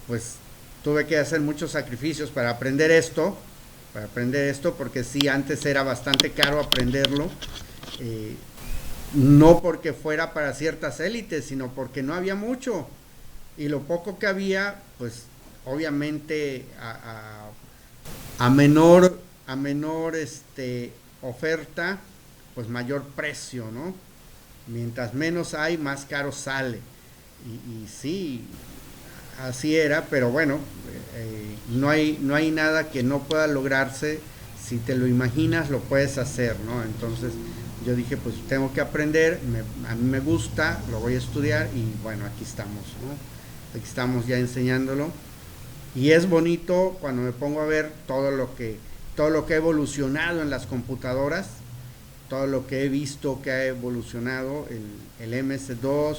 pues tuve que hacer muchos sacrificios para aprender esto, porque sí, antes era bastante caro aprenderlo, no porque fuera para ciertas élites, sino porque no había mucho, y lo poco que había, pues obviamente a menor oferta, pues mayor precio, ¿no? Mientras menos hay, más caro sale. Y sí, así era, pero bueno, no hay nada que no pueda lograrse. Si te lo imaginas, lo puedes hacer, ¿no? Entonces yo dije, pues tengo que aprender, a mí me gusta, lo voy a estudiar, y bueno, aquí estamos, ¿no? Aquí estamos ya enseñándolo. Y es bonito cuando me pongo a ver todo lo que ha evolucionado en las computadoras, todo lo que he visto que ha evolucionado, el MS2,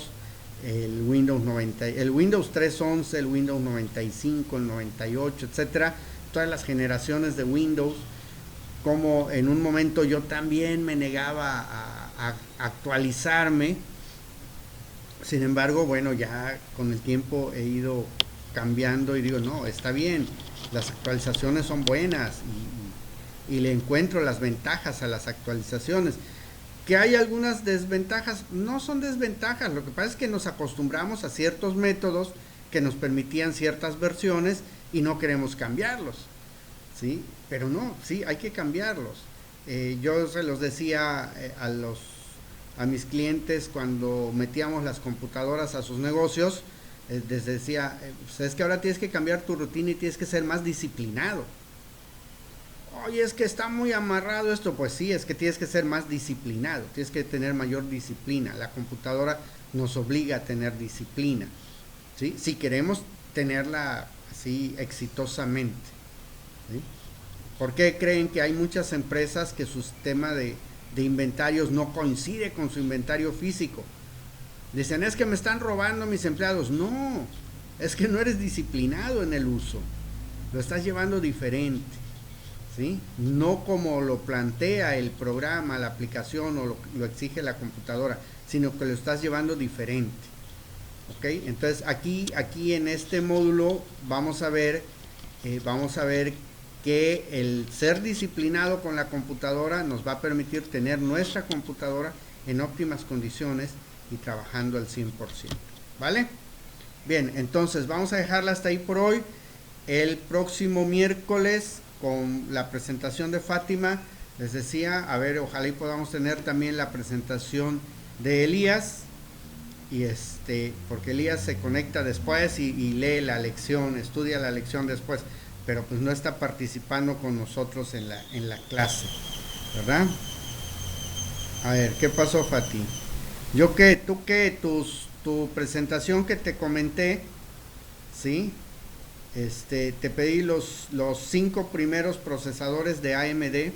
el Windows 90, el Windows 3.11, el Windows 95, el 98, etcétera, todas las generaciones de Windows, como en un momento yo también me negaba a actualizarme. Sin embargo, bueno, ya con el tiempo he ido cambiando y digo, no, está bien, las actualizaciones son buenas, y le encuentro las ventajas a las actualizaciones. Que hay algunas desventajas, no son desventajas, lo que pasa es que nos acostumbramos a ciertos métodos que nos permitían ciertas versiones y no queremos cambiarlos, ¿sí? Pero no, sí, hay que cambiarlos. Yo se los decía a mis clientes cuando metíamos las computadoras a sus negocios, les decía, pues es que ahora tienes que cambiar tu rutina y tienes que ser más disciplinado. Oye, es que está muy amarrado esto. Pues sí, es que tienes que ser más disciplinado, tienes que tener mayor disciplina. La computadora nos obliga a tener disciplina, ¿sí? Si queremos tenerla así exitosamente, ¿sí? ¿Por qué creen que hay muchas empresas que su sistema de inventarios no coincide con su inventario físico? Dicen, es que me están robando mis empleados. No, es que no eres disciplinado en el uso, lo estás llevando diferente, ¿sí? No como lo plantea el programa, la aplicación, o lo exige la computadora, sino que lo estás llevando diferente, ¿ok? Entonces aquí en este módulo vamos a ver que el ser disciplinado con la computadora nos va a permitir tener nuestra computadora en óptimas condiciones y trabajando al 100%, ¿vale? Bien, entonces vamos a dejarla hasta ahí por hoy. El próximo miércoles, con la presentación de Fátima, les decía, a ver, ojalá y podamos tener también la presentación de Elías, y porque Elías se conecta después y lee la lección, estudia la lección después, pero pues no está participando con nosotros en la clase, ¿verdad? A ver, ¿qué pasó, Fati? ¿Tú qué? Tu presentación que te comenté, ¿sí? Te pedí los 5 primeros procesadores de AMD.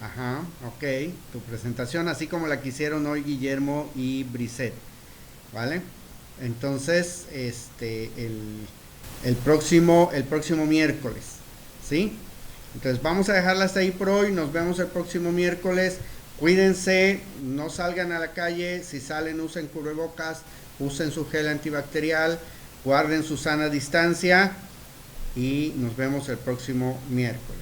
Ajá, ok. Tu presentación, así como la que hicieron hoy Guillermo y Brisset, ¿vale? Entonces, el próximo miércoles, ¿sí? Entonces vamos a dejarla hasta ahí por hoy. Nos vemos el próximo miércoles. Cuídense, no salgan a la calle. Si salen, usen cubrebocas, usen su gel antibacterial, guarden su sana distancia, y nos vemos el próximo miércoles.